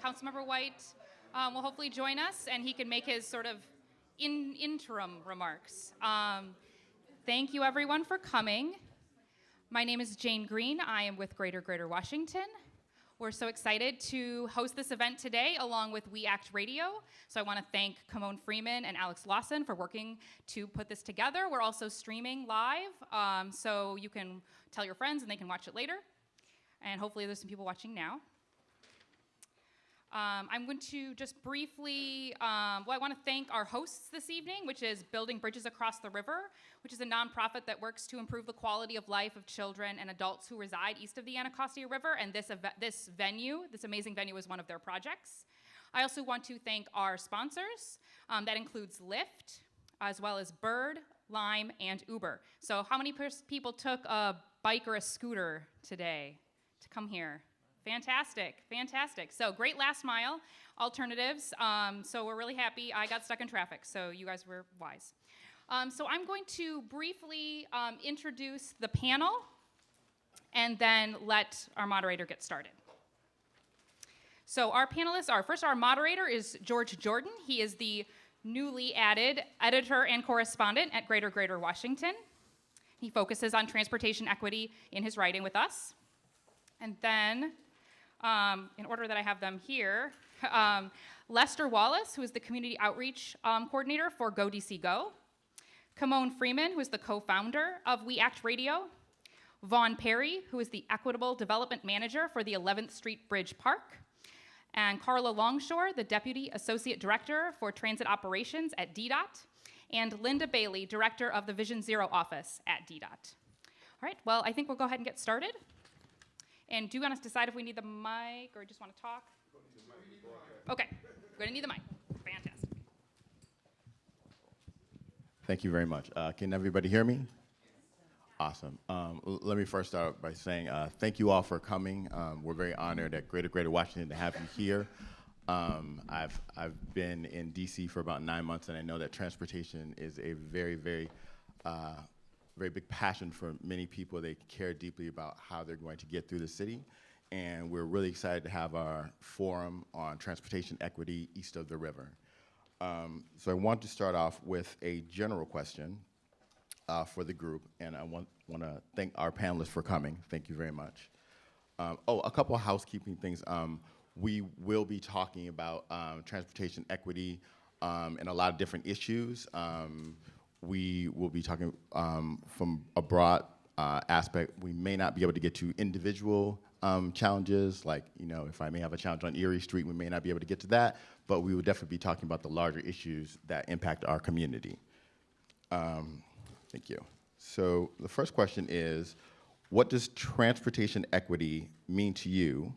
Councilmember White will hopefully join us, and he can make his sort of interim remarks. Thank you, everyone, for coming. My name is Jane Green. I am with Greater Washington. We're so excited to host this event today along with We Act Radio. So I want to thank Kimon Freeman and Alex Lawson for working to put this together. We're also streaming live, so you can tell your friends and they can watch it later. And hopefully there's some people watching now. I'm going to just briefly, I want to thank our hosts this evening, which is Building Bridges Across the River, which is a nonprofit that works to improve the quality of life of children and adults who reside east of the Anacostia River, and this amazing venue is one of their projects. I also want to thank our sponsors. That includes Lyft, as well as Bird, Lime, and Uber. So how many people took a bike or a scooter today to come here? Fantastic, fantastic. So great last mile alternatives. So we're really happy. I got stuck in traffic, so you guys were wise. So I'm going to briefly introduce the panel and then let our moderator get started. So our panelists are, first our moderator is George Jordan. He is the newly added editor and correspondent at Greater Washington. He focuses on transportation equity in his writing with us. And then, in order that I have them here, Lester Wallace, who is the community outreach coordinator for Go DC Go. Kimon Freeman, who is the co-founder of We Act Radio. Vaughn Perry, who is the equitable development manager for the 11th Street Bridge Park. And Carla Longshore, the deputy associate director for transit operations at DDOT. And Linda Bailey, director of the Vision Zero office at DDOT. All right, well, I think we'll go ahead and get started. And do you want us to decide if we need the mic or just want to talk? Okay, we're going to need the mic. Fantastic. Thank you very much. Can everybody hear me? Awesome. Let me first start by saying thank you all for coming. We're very honored at Greater Washington to have you here. I've been in DC for about 9 months, and I know that transportation is a very big passion for many people. They care deeply about how they're going to get through the city. And we're really excited to have our forum on transportation equity east of the river. So I want to start off with a general question for the group. And I want to thank our panelists for coming. Thank you very much. A couple of housekeeping things. We will be talking about transportation equity and a lot of different issues. We will be talking from a broad aspect. We may not be able to get to individual challenges, like, if I may have a challenge on Erie Street, we may not be able to get to that, but we will definitely be talking about the larger issues that impact our community. Thank you. So the first question is, what does transportation equity mean to you,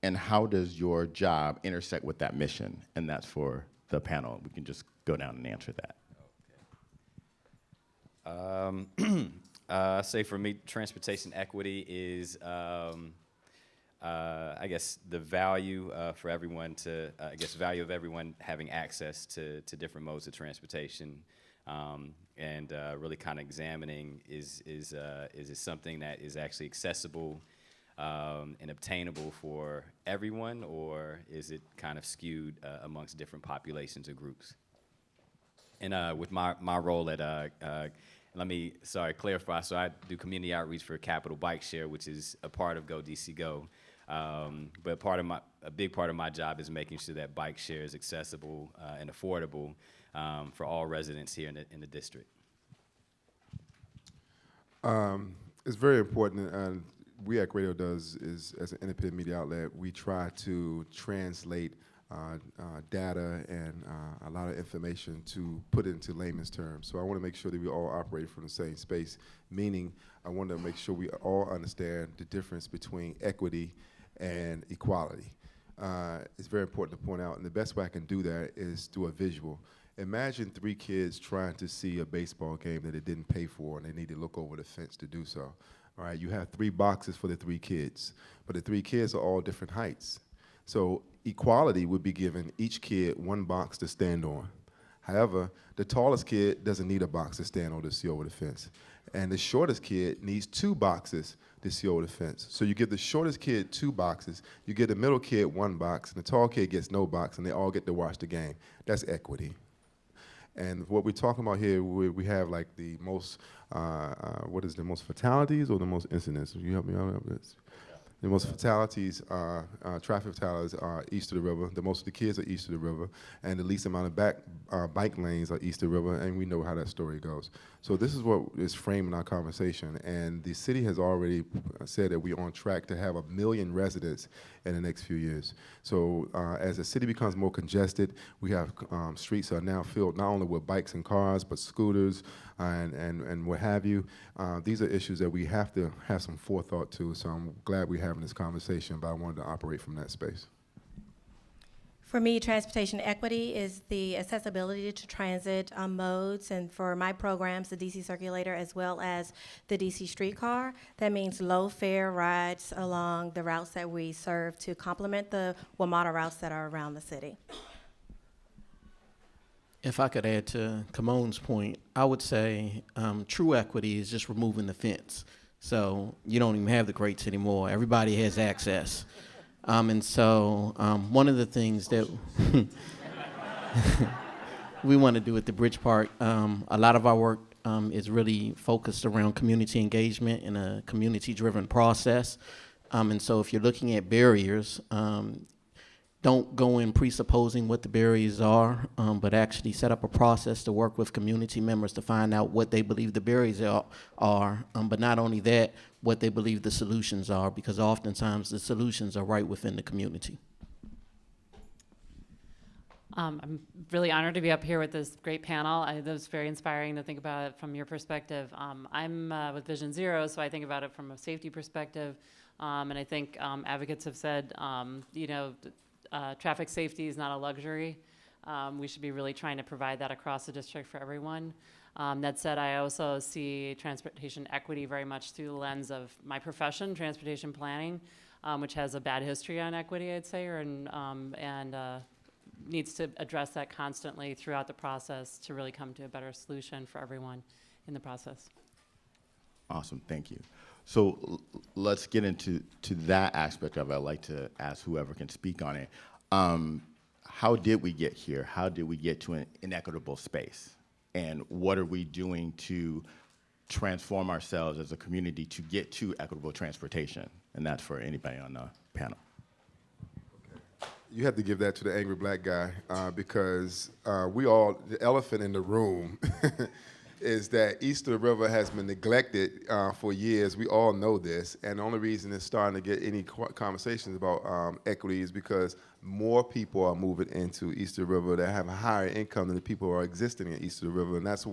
and how does your job intersect with that mission? And that's for the panel. We can just go down and answer that. Say for me, transportation equity is, I guess, the value for everyone value of everyone having access to different modes of transportation, and really kind of examining is it something that is actually accessible and obtainable for everyone, or is it kind of skewed amongst different populations or groups? And with my role at clarify. So I do community outreach for Capital Bike Share, which is a part of Go DC Go. But a big part of my job is making sure that bike share is accessible and affordable for all residents here in the district. It's very important, and We Act Radio does is, as an independent media outlet, we try to translate data and a lot of information to put it into layman's terms. So I want to make sure that we all operate from the same space, meaning I want to make sure we all understand the difference between equity and equality. It's very important to point out, and the best way I can do that is through a visual. Imagine 3 kids trying to see a baseball game that they didn't pay for, and they need to look over the fence to do so. All right, you have 3 boxes for the 3 kids, but the 3 kids are all different heights. So equality would be giving each kid 1 box to stand on. However, the tallest kid doesn't need a box to stand on to see over the fence. And the shortest kid needs 2 boxes the CO defense. So you give the shortest kid 2 boxes, you give the middle kid 1 box, and the tall kid gets no box, and they all get to watch the game. That's equity. And what we're talking about here, we have like the most, what is the most fatalities or the most incidents? You help me out with this? The most fatalities, traffic fatalities are east of the river. The most of the kids are east of the river. And the least amount of bike lanes are east of the river, and we know how that story goes. So this is what is framing our conversation. And the city has already said that we're on track to have 1 million residents in the next few years. So as the city becomes more congested, we have streets that are now filled not only with bikes and cars, but scooters and what have you. These are issues that we have to have some forethought to. So I'm glad we're having this conversation, but I wanted to operate from that space. For me, transportation equity is the accessibility to transit modes, and for my programs, the DC Circulator as well as the DC Streetcar, that means low fare rides along the routes that we serve to complement the WMATA routes that are around the city. If I could add to Kamon's point, I would say true equity is just removing the fence. So you don't even have the grates anymore. Everybody has access. And so one of the things that we want to do at the Bridge Park, a lot of our work is really focused around community engagement in a community-driven process. And so if you're looking at barriers, don't go in presupposing what the barriers are, but actually set up a process to work with community members to find out what they believe the barriers are, but not only that, what they believe the solutions are, because oftentimes the solutions are right within the community. I'm really honored to be up here with this great panel. That was very inspiring to think about it from your perspective. I'm with Vision Zero, so I think about it from a safety perspective, and I think advocates have said, traffic safety is not a luxury. We should be really trying to provide that across the district for everyone. That said, I also see transportation equity very much through the lens of my profession, transportation planning, which has a bad history on equity, I'd say, and needs to address that constantly throughout the process to really come to a better solution for everyone in the process. Awesome, thank you. So let's get into that aspect of it. I'd like to ask whoever can speak on it. How did we get here? How did we get to an inequitable space? And what are we doing to transform ourselves as a community to get to equitable transportation? And that's for anybody on the panel. You have to give that to the angry black guy because the elephant in the room is that east of the river has been neglected for years. We all know this, and the only reason it's starting to get any conversations about equity is because more people are moving into east of the river that have a higher income than the people who are existing in east of the river, and that's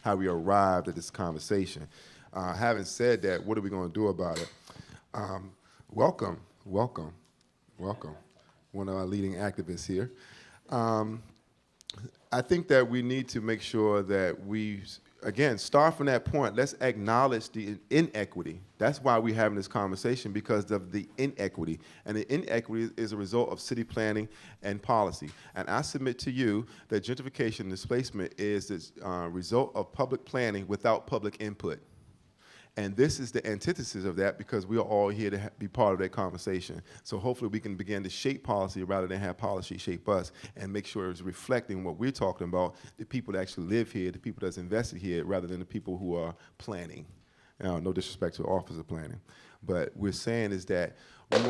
how we arrived at this conversation. Having said that, what are we going to do about it? Welcome. One of our leading activists here. I think that we need to make sure that we, again, start from that point. Let's acknowledge the inequity. That's why we're having this conversation, because of the inequity. And the inequity is a result of city planning and policy. And I submit to you that gentrification and displacement is the result of public planning without public input. And this is the antithesis of that, because we are all here to be part of that conversation. So hopefully we can begin to shape policy rather than have policy shape us, and make sure it's reflecting what we're talking about, the people that actually live here, the people that's invested here, rather than the people who are planning. No disrespect to Office of Planning. But we're saying is that we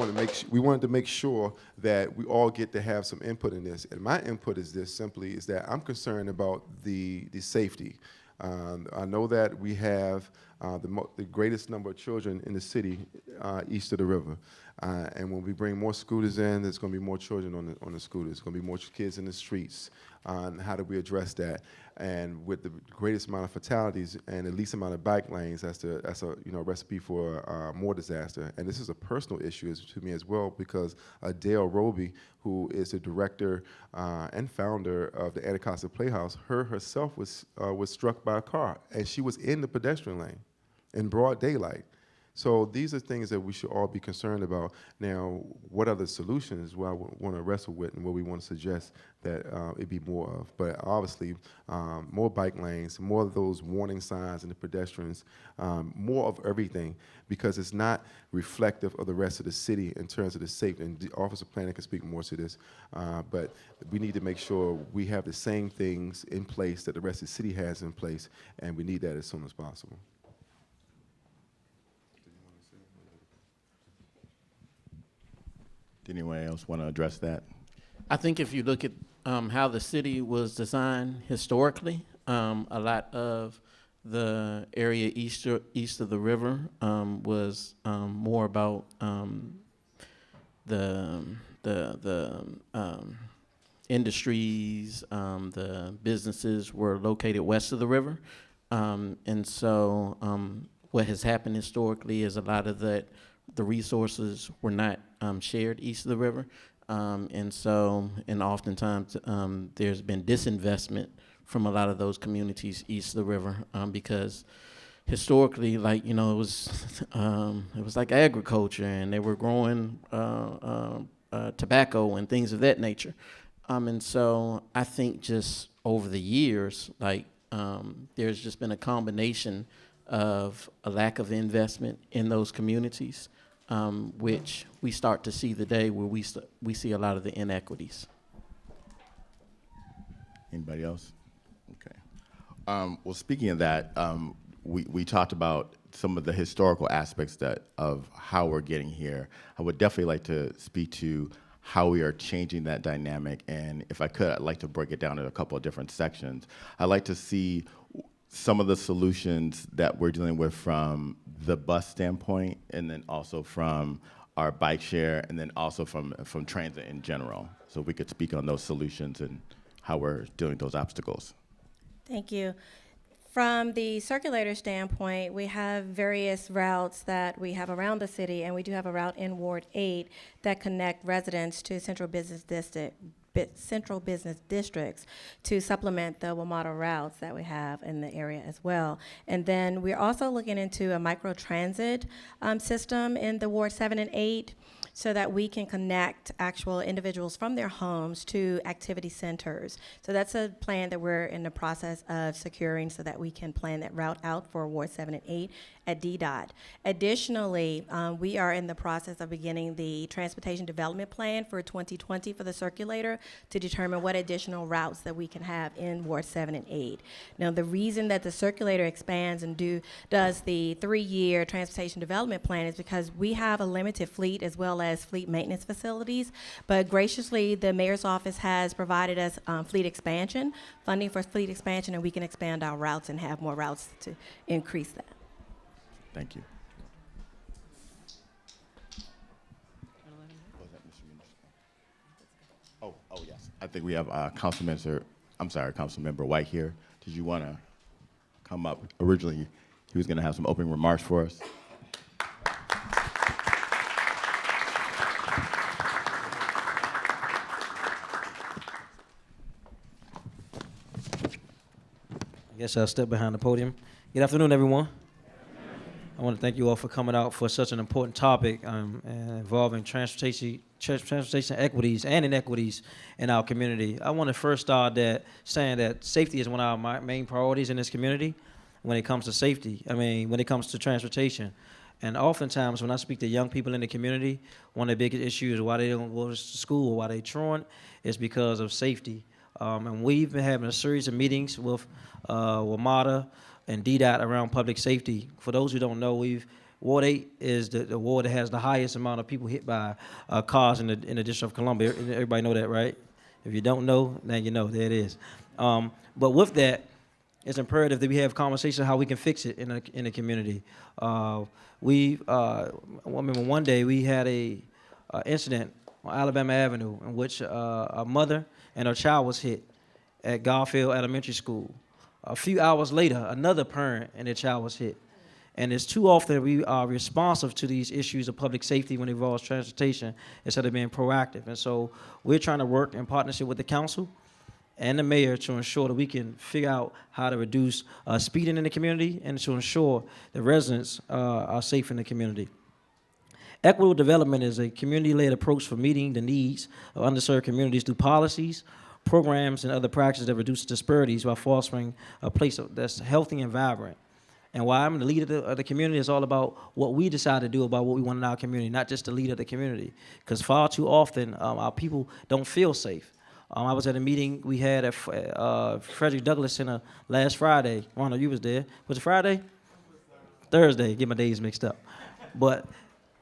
wanted to make sure that we all get to have some input in this. And my input is this simply, is that I'm concerned about the safety. I know that we have the greatest number of children in the city east of the river. And when we bring more scooters in, there's going to be more children on the scooters. There's going to be more kids in the streets. And how do we address that? And with the greatest amount of fatalities and the least amount of bike lanes, that's a recipe for more disaster. And this is a personal issue to me as well, because Dale Roby, who is the director and founder of the Anacostia Playhouse, herself was struck by a car, and she was in the pedestrian lane in broad daylight. So these are things that we should all be concerned about. Now, what are the solutions? Well, I want to wrestle with and what we want to suggest that it be more of. But obviously, more bike lanes, more of those warning signs and the pedestrians, more of everything, because it's not reflective of the rest of the city in terms of the safety. And the Office of Planning can speak more to this, but we need to make sure we have the same things in place that the rest of the city has in place, and we need that as soon as possible. Did anyone else want to address that? I think if you look at how the city was designed historically, a lot of the area east of the river was more about the industries, the businesses were located west of the river, and so what has happened historically is a lot of the resources were not shared east of the river. And oftentimes there's been disinvestment from a lot of those communities east of the river because historically, like, you know, it was like agriculture, and they were growing tobacco and things of that nature. And so I think just over the years, like, there's just been a combination of a lack of investment in those communities, which we start to see the day where we see a lot of the inequities. Anybody else? Okay. Well, speaking of that, we talked about some of the historical aspects of how we're getting here. I would definitely like to speak to how we are changing that dynamic, and if I could, I'd like to break it down into a couple of different sections. I'd like to see some of the solutions that we're dealing with from the bus standpoint, and then also from our bike share, and then also from transit in general. So if we could speak on those solutions and how we're dealing with those obstacles. Thank you. From the circulator standpoint, we have various routes that we have around the city, and we do have a route in Ward 8 that connect residents to central business districts to supplement the WMATA routes that we have in the area as well. And then we're also looking into a microtransit system in the Ward 7 and 8 so that we can connect actual individuals from their homes to activity centers. So that's a plan that we're in the process of securing so that we can plan that route out for Ward 7 and 8 at DDOT. Additionally, we are in the process of beginning the transportation development plan for 2020 for the circulator to determine what additional routes that we can have in Ward 7 and 8. Now, the reason that the circulator expands and does the 3-year transportation development plan is because we have a limited fleet as well as fleet maintenance facilities, but graciously the mayor's office has provided us funding for fleet expansion, and we can expand our routes and have more routes to increase that. Thank you. Oh, yes. I think we have Councilmember White here. Did you want to come up? Originally, he was going to have some opening remarks for us. I guess I'll step behind the podium. Good afternoon, everyone. I want to thank you all for coming out for such an important topic involving transportation equities and inequities in our community. I want to first start saying that safety is one of our main priorities in this community when it comes to safety. When it comes to transportation. And oftentimes when I speak to young people in the community, one of the biggest issues why they don't go to school or why they're truant is because of safety. And we've been having a series of meetings with WMATA and DDOT around public safety. For those who don't know, Ward 8 is the ward that has the highest amount of people hit by cars in the District of Columbia. Everybody know that, right? If you don't know, now you know. There it is. But with that, it's imperative that we have conversations on how we can fix it in the community. I remember one day we had a incident on Alabama Avenue in which a mother and her child was hit at Garfield Elementary School. A few hours later, another parent and their child was hit. And it's too often we are responsive to these issues of public safety when it involves transportation instead of being proactive. And so we're trying to work in partnership with the council and the mayor to ensure that we can figure out how to reduce speeding in the community and to ensure the residents are safe in the community. Equitable development is a community-led approach for meeting the needs of underserved communities through policies, programs, and other practices that reduce disparities while fostering a place that's healthy and vibrant. And why I'm the leader of the community is all about what we decide to do about what we want in our community, not just the leader of the community. Because far too often, our people don't feel safe. I was at a meeting we had at Frederick Douglass Center last Friday. Ronald, you was there. Was it Friday? Thursday. Get my days mixed up. But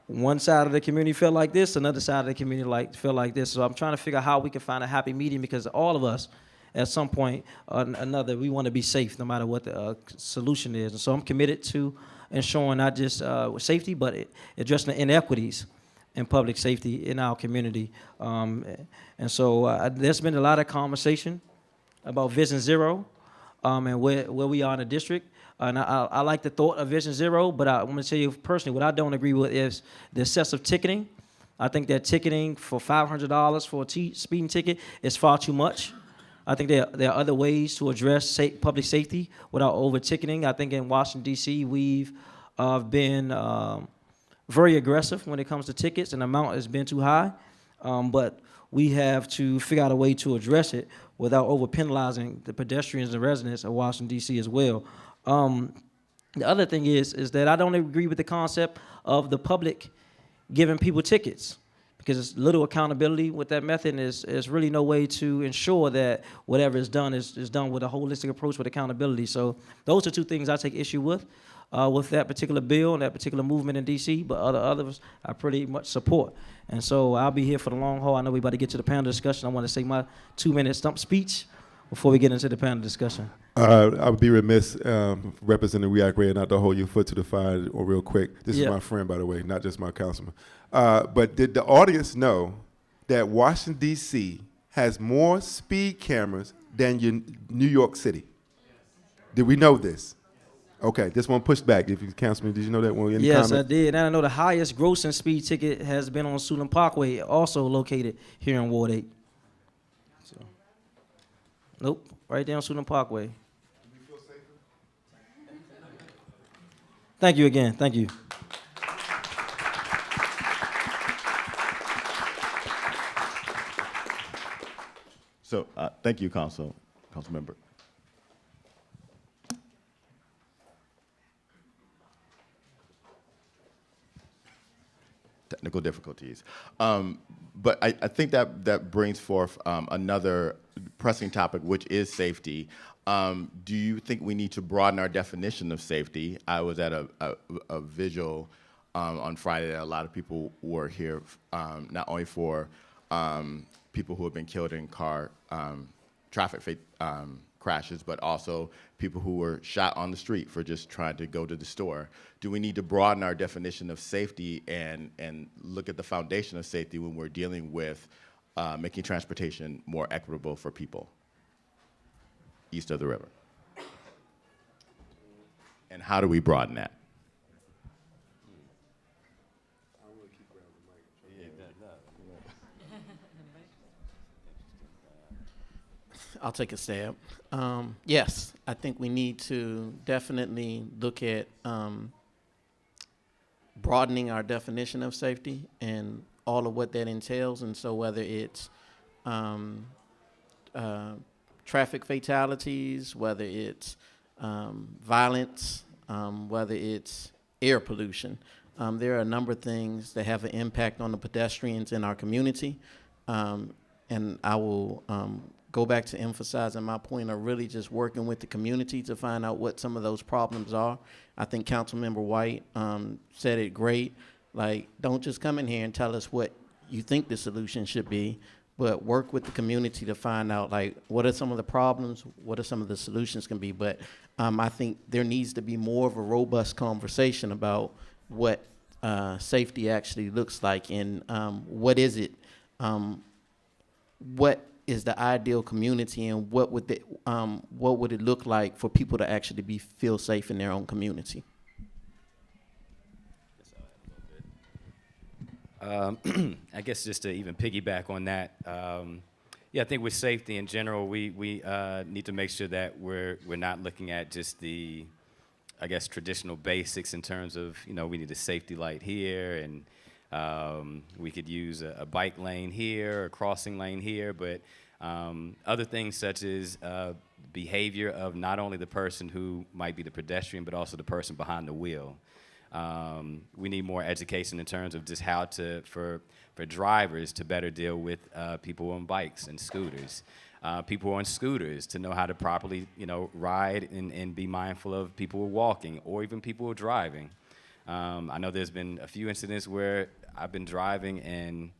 one side of the community felt like this, another side of the community felt like this. So I'm trying to figure out how we can find a happy medium because all of us, at some point or another, we want to be safe no matter what the solution is. And so I'm committed to ensuring not just safety, but addressing the inequities in public safety in our community. And so there's been a lot of conversation about Vision Zero and where we are in the district. And I like the thought of Vision Zero, but I want to tell you personally, what I don't agree with is the excessive ticketing. I think that ticketing for $500 for a speeding ticket is far too much. I think there are other ways to address public safety without over-ticketing. I think in Washington, D.C., we've been very aggressive when it comes to tickets, and the amount has been too high. But we have to figure out a way to address it without over-penalizing the pedestrians and residents of Washington, D.C. as well. The other thing is that I don't agree with the concept of the public giving people tickets because there's little accountability with that method, and there's really no way to ensure that whatever is done is done with a holistic approach with accountability. So those are two things I take issue with that particular bill and that particular movement in D.C., but others I pretty much support. And so I'll be here for the long haul. I know we're about to get to the panel discussion. I want to say my 2-minute stump speech before we get into the panel discussion. I would be remiss representing React Ray not to hold your foot to the fire or real quick. This is my friend, by the way, not just my councilman. But did the audience know that Washington, D.C. has more speed cameras than New York City? Did we know this? Okay, this one pushed back. If you councilman, did you know that one? Yes, I did. And I know the highest grossing speed ticket has been on Suitland Parkway, also located here in Ward 8. So, nope, right there on Suitland Parkway. Thank you again. Thank you. So thank you, council member. Technical difficulties. But I think that brings forth another pressing topic, which is safety. Do you think we need to broaden our definition of safety? I was at a vigil on Friday that a lot of people were here, not only for people who have been killed in car traffic crashes, but also people who were shot on the street for just trying to go to the store. Do we need to broaden our definition of safety and look at the foundation of safety when we're dealing with making transportation more equitable for people east of the river? And how do we broaden that? I'll take a stab. Yes, I think we need to definitely look at broadening our definition of safety and all of what that entails. And so whether it's traffic fatalities, whether it's violence, whether it's air pollution, there are a number of things that have an impact on the pedestrians in our community. And I will go back to emphasizing my point of really just working with the community to find out what some of those problems are. I think Councilmember White said it great. Like, don't just come in here and tell us what you think the solution should be, but work with the community to find out, like, what are some of the problems, what are some of the solutions can be. But I think there needs to be more of a robust conversation about what safety actually looks like and what is it, what is the ideal community, and what would it look like for people to actually feel safe in their own community? I guess just to even piggyback on that, Yeah, I think with safety in general, we need to make sure that we're not looking at just the, I guess, traditional basics in terms of, we need a safety light here, and we could use a bike lane here, a crossing lane here, but other things such as behavior of not only the person who might be the pedestrian, but also the person behind the wheel. We need more education in terms of just how for drivers to better deal with people on bikes and scooters. People on scooters to know how to properly, ride and be mindful of people who are walking or even people who are driving. I know there's been a few incidents where I've been driving and,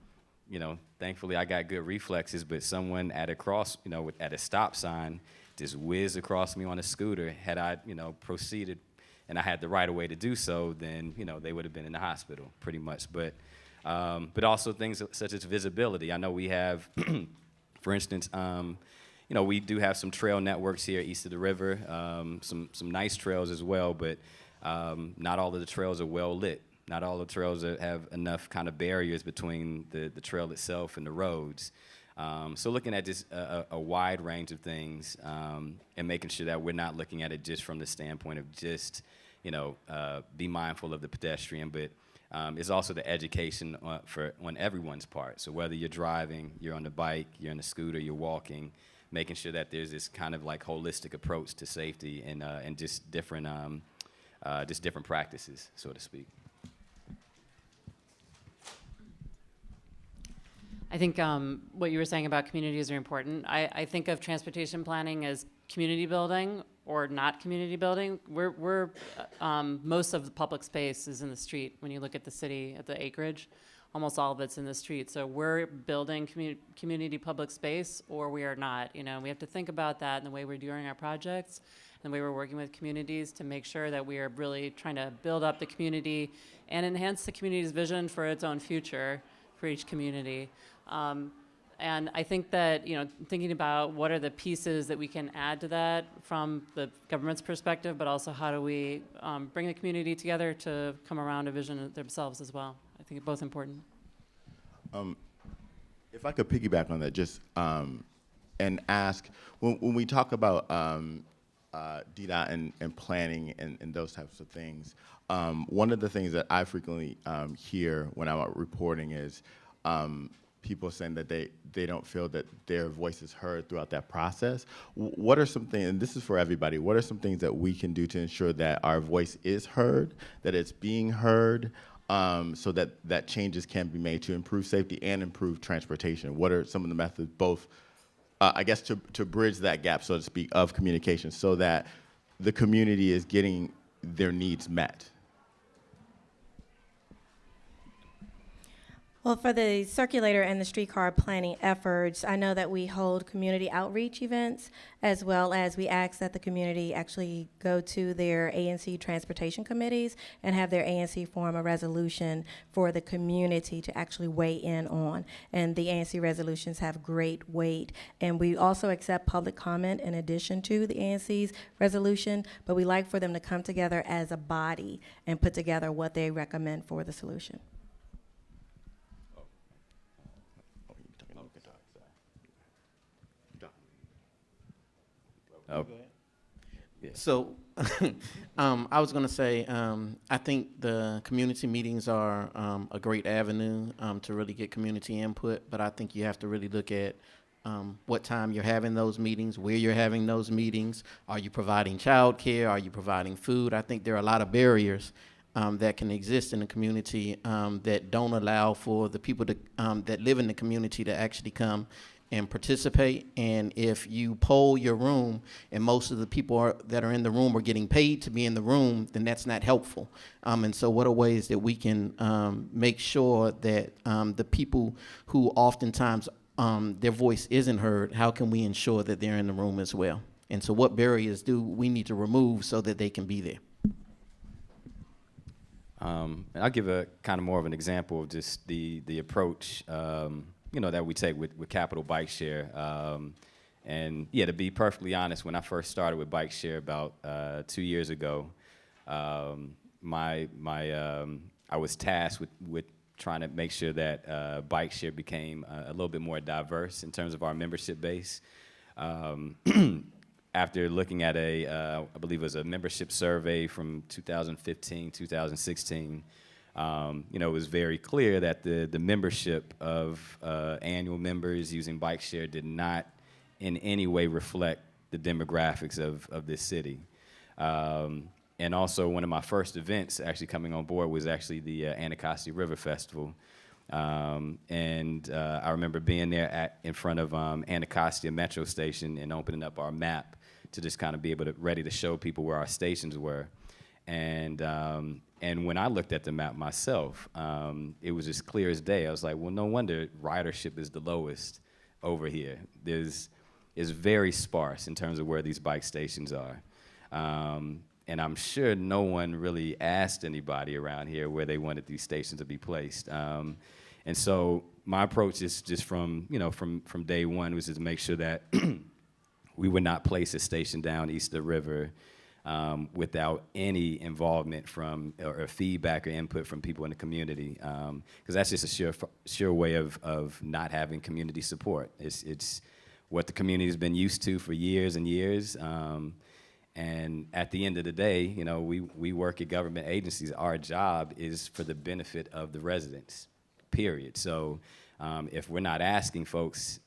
thankfully I got good reflexes, but someone at at a stop sign just whizzed across me on a scooter. Had I, proceeded and I had the right of way to do so, then, they would have been in the hospital pretty much. But also things such as visibility. I know we have, for instance, we do have some trail networks here east of the river, some nice trails as well, but not all of the trails are well lit. Not all the trails have enough kind of barriers between the trail itself and the roads. So looking at just a wide range of things and making sure that we're not looking at it just from the standpoint of just, be mindful of the pedestrian, but it's also the education on everyone's part. So whether you're driving, you're on the bike, you're on the scooter, you're walking, making sure that there's this kind of like holistic approach to safety and just different practices, so to speak. I think what you were saying about communities are important. I think of transportation planning as community building or not community building. We're most of the public space is in the street. When you look at the city, at the acreage, almost all of it's in the street. So we're building community public space, or we are not. We have to think about that in the way we're doing our projects, and the way we're working with communities to make sure that we are really trying to build up the community and enhance the community's vision for its own future for each community. And I think that, thinking about what are the pieces that we can add to that from the government's perspective, but also how do we bring the community together to come around a vision themselves as well. I think both important. If I could piggyback on that, just and ask, when we talk about DDOT and planning and those types of things, one of the things that I frequently hear when I'm out reporting is people saying that they don't feel that their voice is heard throughout that process. What are some things, and this is for everybody, what are some things that we can do to ensure that our voice is heard, that it's being heard, so that changes can be made to improve safety and improve transportation? What are some of the methods, both, I guess, to bridge that gap, so to speak, of communication so that the community is getting their needs met? Well, for the circulator and the streetcar planning efforts, I know that we hold community outreach events, as well as we ask that the community actually go to their ANC transportation committees and have their ANC form a resolution for the community to actually weigh in on. And the ANC resolutions have great weight. And we also accept public comment in addition to the ANC's resolution, but we like for them to come together as a body and put together what they recommend for the solution. Oh. Yeah. So I was going to say, I think the community meetings are a great avenue to really get community input, but I think you have to really look at what time you're having those meetings, where you're having those meetings. Are you providing childcare? Are you providing food? I think there are a lot of barriers that can exist in the community that don't allow for the people that live in the community to actually come and participate. And if you poll your room and most of the people that are in the room are getting paid to be in the room, then that's not helpful. And so what are ways that we can make sure that the people who oftentimes their voice isn't heard, how can we ensure that they're in the room as well? And so what barriers do we need to remove so that they can be there? And I'll give a kind of more of an example of just the approach that we take with Capital Bike Share. And yeah, to be perfectly honest, when I first started with Bike Share about 2 years ago, I was tasked with trying to make sure that bike share became a little bit more diverse in terms of our membership base. After looking at I believe it was a membership survey from 2015, 2016, it was very clear that the membership of annual members using bike share did not in any way reflect the demographics of this city. And also one of my first events actually coming on board was actually the Anacostia River Festival. I remember being there in front of Anacostia Metro Station and opening up our map to just kind of be ready to show people where our stations were. And when I looked at the map myself, it was just clear as day. I was like, well, no wonder ridership is the lowest over here. It's very sparse in terms of where these bike stations are. And I'm sure no one really asked anybody around here where they wanted these stations to be placed. And so my approach is just from day one was just to make sure that we would not place a station down east of the river without any involvement from or feedback or input from people in the community, because that's just a sure way of not having community support. It's what the community has been used to for years and years. And at the end of the day, we work at government agencies. Our job is for the benefit of the residents, period. So if we're not asking folks,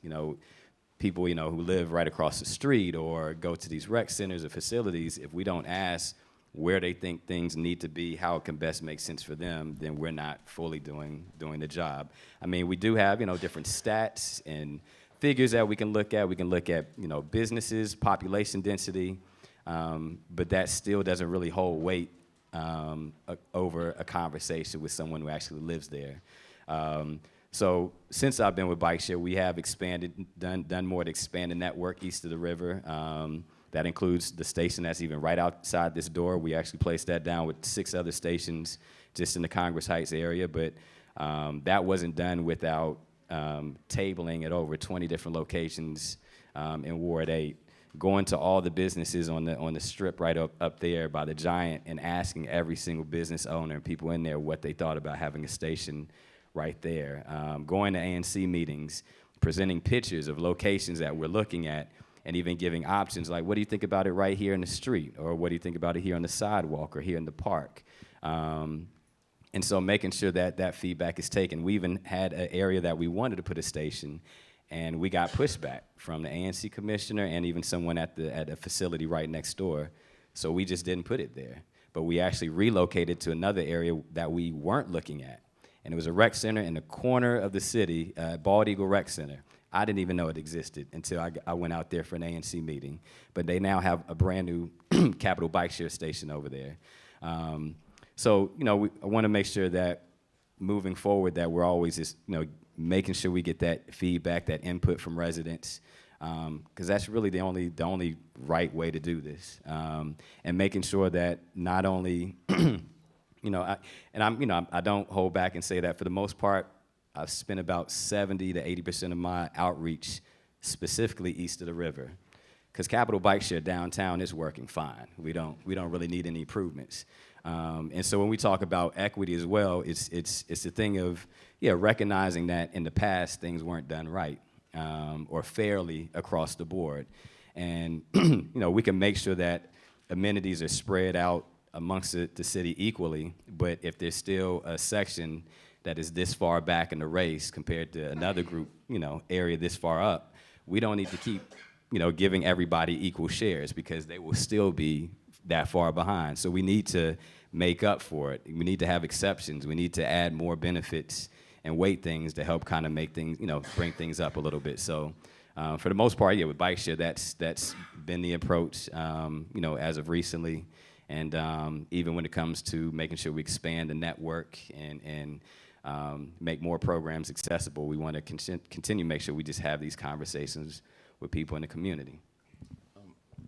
people, who live right across the street or go to these rec centers or facilities, if we don't ask where they think things need to be, how it can best make sense for them, then we're not fully doing the job. I mean, we do have, different stats and figures that we can look at. We can look at, businesses, population density, but that still doesn't really hold weight over a conversation with someone who actually lives there. So since I've been with Bike Share, we have done more to expand the network east of the river. That includes the station that's even right outside this door. We actually placed that down with 6 other stations just in the Congress Heights area, but that wasn't done without tabling at over 20 different locations in Ward 8. Going to all the businesses on the strip right up there by the Giant and asking every single business owner and people in there what they thought about having a station right there. Going to ANC meetings, presenting pictures of locations that we're looking at, and even giving options like, what do you think about it right here in the street? Or what do you think about it here on the sidewalk or here in the park? And so making sure that feedback is taken. We even had an area that we wanted to put a station, and we got pushback from the ANC commissioner and even someone at a facility right next door. So we just didn't put it there. But we actually relocated to another area that we weren't looking at. And it was a rec center in the corner of the city, Bald Eagle Rec Center. I didn't even know it existed until I went out there for an ANC meeting. But they now have a brand new Capital Bike Share station over there. So, I want to make sure that moving forward that we're always just, making sure we get that feedback, that input from residents, because that's really the only right way to do this. And making sure that not only, I don't hold back and say that for the most part, I've spent about 70 to 80% of my outreach specifically east of the river, because Capital Bike Share downtown is working fine. We don't really need any improvements. And so when we talk about equity as well, it's the thing of recognizing that in the past things weren't done right or fairly across the board, and we can make sure that amenities are spread out amongst the city equally. But if there's still a section that is this far back in the race compared to another group, area this far up, we don't need to keep giving everybody equal shares, because they will still be that far behind. So we need to make up for it. We need to have exceptions. We need to add more benefits and weight things to help kind of make things, bring things up a little bit. So for the most part, with Bike Share, that's been the approach, as of recently. And even when it comes to making sure we expand the network and make more programs accessible, we want to continue to make sure we just have these conversations with people in the community.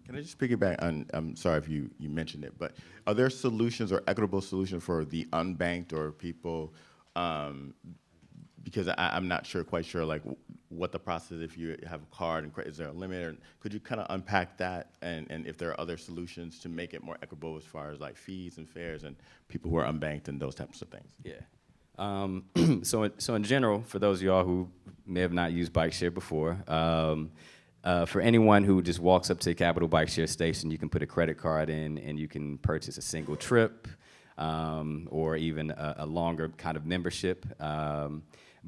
Can I just piggyback on, I'm sorry if you mentioned it, but are there solutions or equitable solutions for the unbanked or people, because I'm not quite sure like what the process is if you have a card, and is there a limit? Or could you kind of unpack that, and if there are other solutions to make it more equitable as far as like fees and fares and people who are unbanked and those types of things? Yeah. So in general, for those of y'all who may have not used bike share before, for anyone who just walks up to a Capital Bike Share station, you can put a credit card in and you can purchase a single trip or even a longer kind of membership.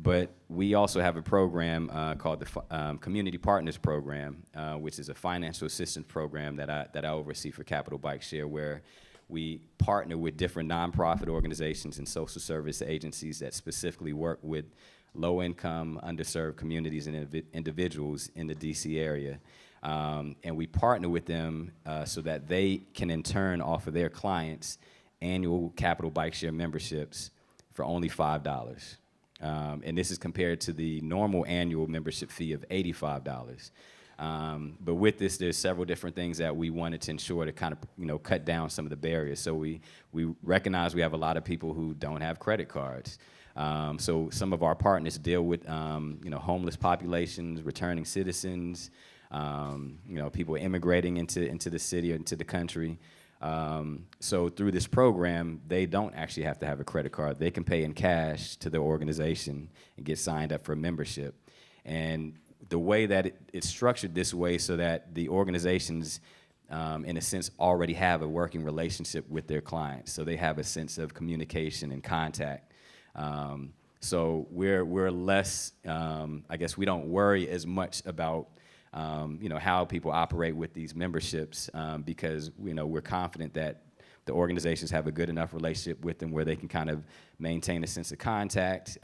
But we also have a program called the Community Partners Program, which is a financial assistance program that I oversee for Capital Bike Share, where we partner with different nonprofit organizations and social service agencies that specifically work with low-income, underserved communities and individuals in the DC area. And we partner with them so that they can in turn offer their clients annual Capital Bike Share memberships for only $5. And this is compared to the normal annual membership fee of $85. But with this, there's several different things that we wanted to ensure to kind of, cut down some of the barriers. So we recognize we have a lot of people who don't have credit cards. So some of our partners deal with, homeless populations, returning citizens, people immigrating into the city or into the country. So through this program, they don't actually have to have a credit card. They can pay in cash to their organization and get signed up for a membership. And the way that it's structured this way so that the organizations, in a sense, already have a working relationship with their clients. So they have a sense of communication and contact. So we're less, I guess we don't worry as much about how people operate with these memberships because we're confident that the organizations have a good enough relationship with them where they can kind of maintain a sense of contact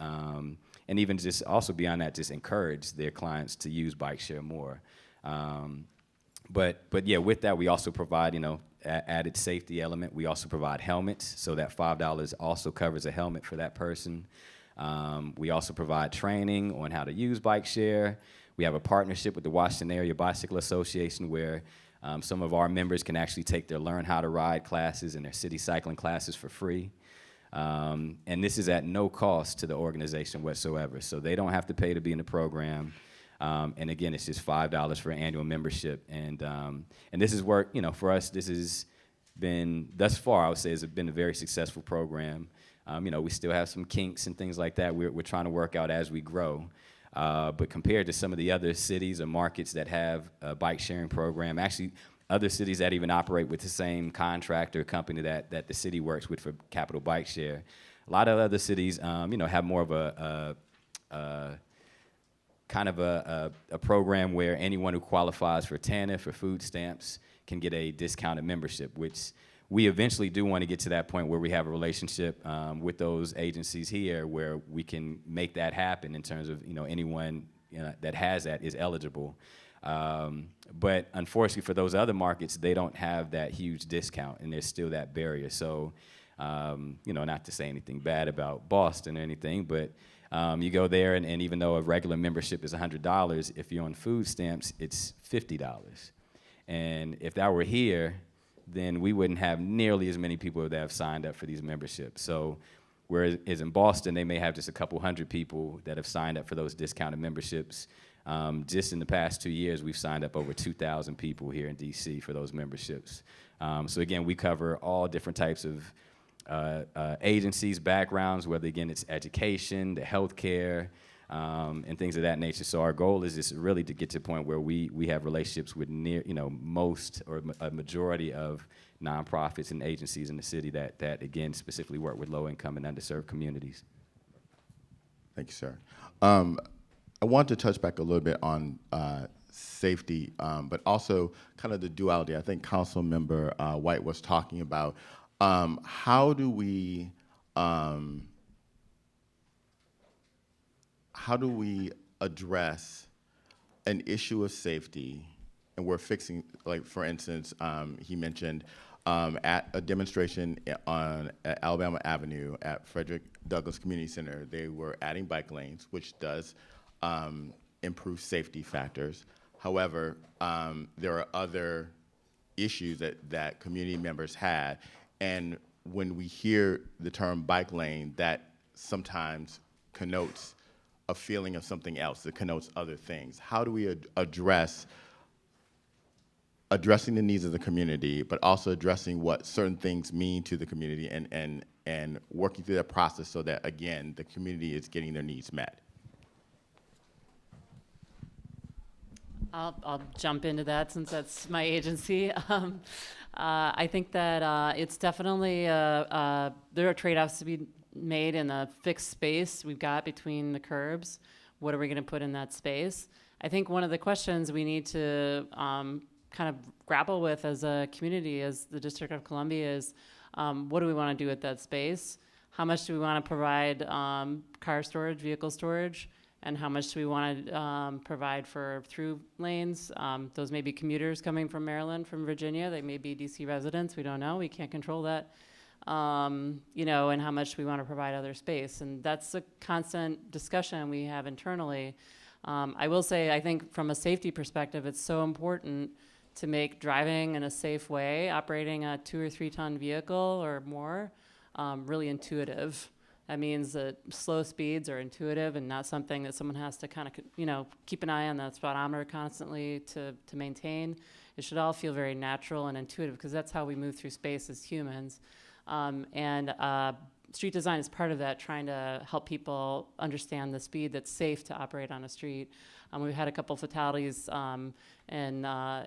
and even just also beyond that, just encourage their clients to use bike share more. But yeah, with that, we also provide added safety element. We also provide helmets, so that $5 also covers a helmet for that person. We also provide training on how to use bike share. We have a partnership with the Washington Area Bicycle Association where some of our members can actually take their Learn How to Ride classes and their city cycling classes for free. And this is at no cost to the organization whatsoever. So they don't have to pay to be in the program. And again, it's just $5 for an annual membership. And this is work, for us, this has been, thus far, I would say, has been a very successful program. We still have some kinks and things like that we're trying to work out as we grow. But compared to some of the other cities or markets that have a bike sharing program, actually other cities that even operate with the same contractor company that the city works with for Capital Bike Share, a lot of other cities, have more of a kind of a program where anyone who qualifies for TANF or food stamps can get a discounted membership, which we eventually do want to get to that point where we have a relationship with those agencies here where we can make that happen in terms of, anyone that has that is eligible. But unfortunately for those other markets, they don't have that huge discount and there's still that barrier. So, not to say anything bad about Boston or anything, but you go there and even though a regular membership is $100, if you're on food stamps, it's $50. And if that were here, then we wouldn't have nearly as many people that have signed up for these memberships. So whereas in Boston, they may have just a couple hundred people that have signed up for those discounted memberships. Just in the past 2 years, we've signed up over 2,000 people here in DC for those memberships. So again, we cover all different types of agencies, backgrounds, whether again it's education, the healthcare, and things of that nature. So our goal is just really to get to a point where we have relationships with most or a majority of nonprofits and agencies in the city that again specifically work with low income and underserved communities. Thank you, sir. I want to touch back a little bit on safety, but also kind of the duality. I think Councilmember White was talking about how do we address an issue of safety, and we're fixing, like for instance, he mentioned at a demonstration at Alabama Avenue at Frederick Douglass Community Center, they were adding bike lanes, which does improve safety factors. However, there are other issues that community members had, and when we hear the term bike lane, that sometimes connotes a feeling of something else, that connotes other things. How do we address addressing the needs of the community, but also addressing what certain things mean to the community and working through that process so that, again, the community is getting their needs met. I'll jump into that since that's my agency. I think that it's definitely, there are trade-offs to be made in the fixed space we've got between the curbs. What are we going to put in that space? I think one of the questions we need to kind of grapple with as a community, as the District of Columbia, is what do we want to do with that space? How much do we want to provide car storage, vehicle storage? And how much do we want to provide for through lanes? Those may be commuters coming from Maryland, from Virginia. They may be DC residents. We don't know. We can't control that. You know, and how much we want to provide other space. And that's a constant discussion we have internally. I will say, I think from a safety perspective, it's so important to make driving in a safe way, operating a 2 or 3 ton vehicle or more, really intuitive. That means that slow speeds are intuitive and not something that someone has to kind of, you know, keep an eye on the speedometer constantly to maintain. It should all feel very natural and intuitive because that's how we move through space as humans. Street design is part of that, trying to help people understand the speed that's safe to operate on a street. We've had a couple fatalities in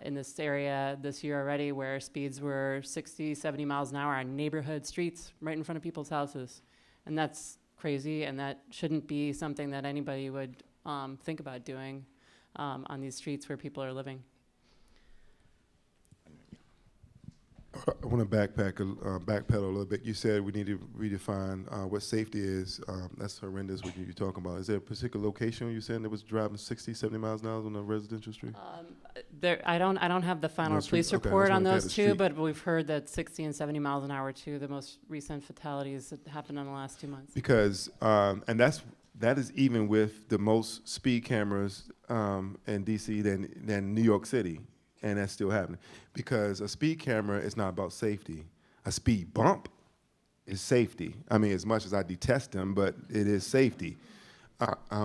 this area this year already where speeds were 60, 70 miles an hour on neighborhood streets right in front of people's houses. And that's crazy, and that shouldn't be something that anybody would think about doing on these streets where people are living. I want to backpedal a little bit. You said we need to redefine what safety is. That's horrendous what you're talking about. Is there a particular location you saying that was driving 60, 70 miles an hour on a residential street? I don't have the final No police street. Okay, report that's on what I those got, the two, street. but we've heard that 60 and 70 miles an hour too, the most recent fatalities that happened in the last 2 months. Because, and that is even with the most speed cameras in DC than New York City, and that's still happening. Because a speed camera is not about safety. A speed bump is safety. I mean, as much as I detest them, but it is safety.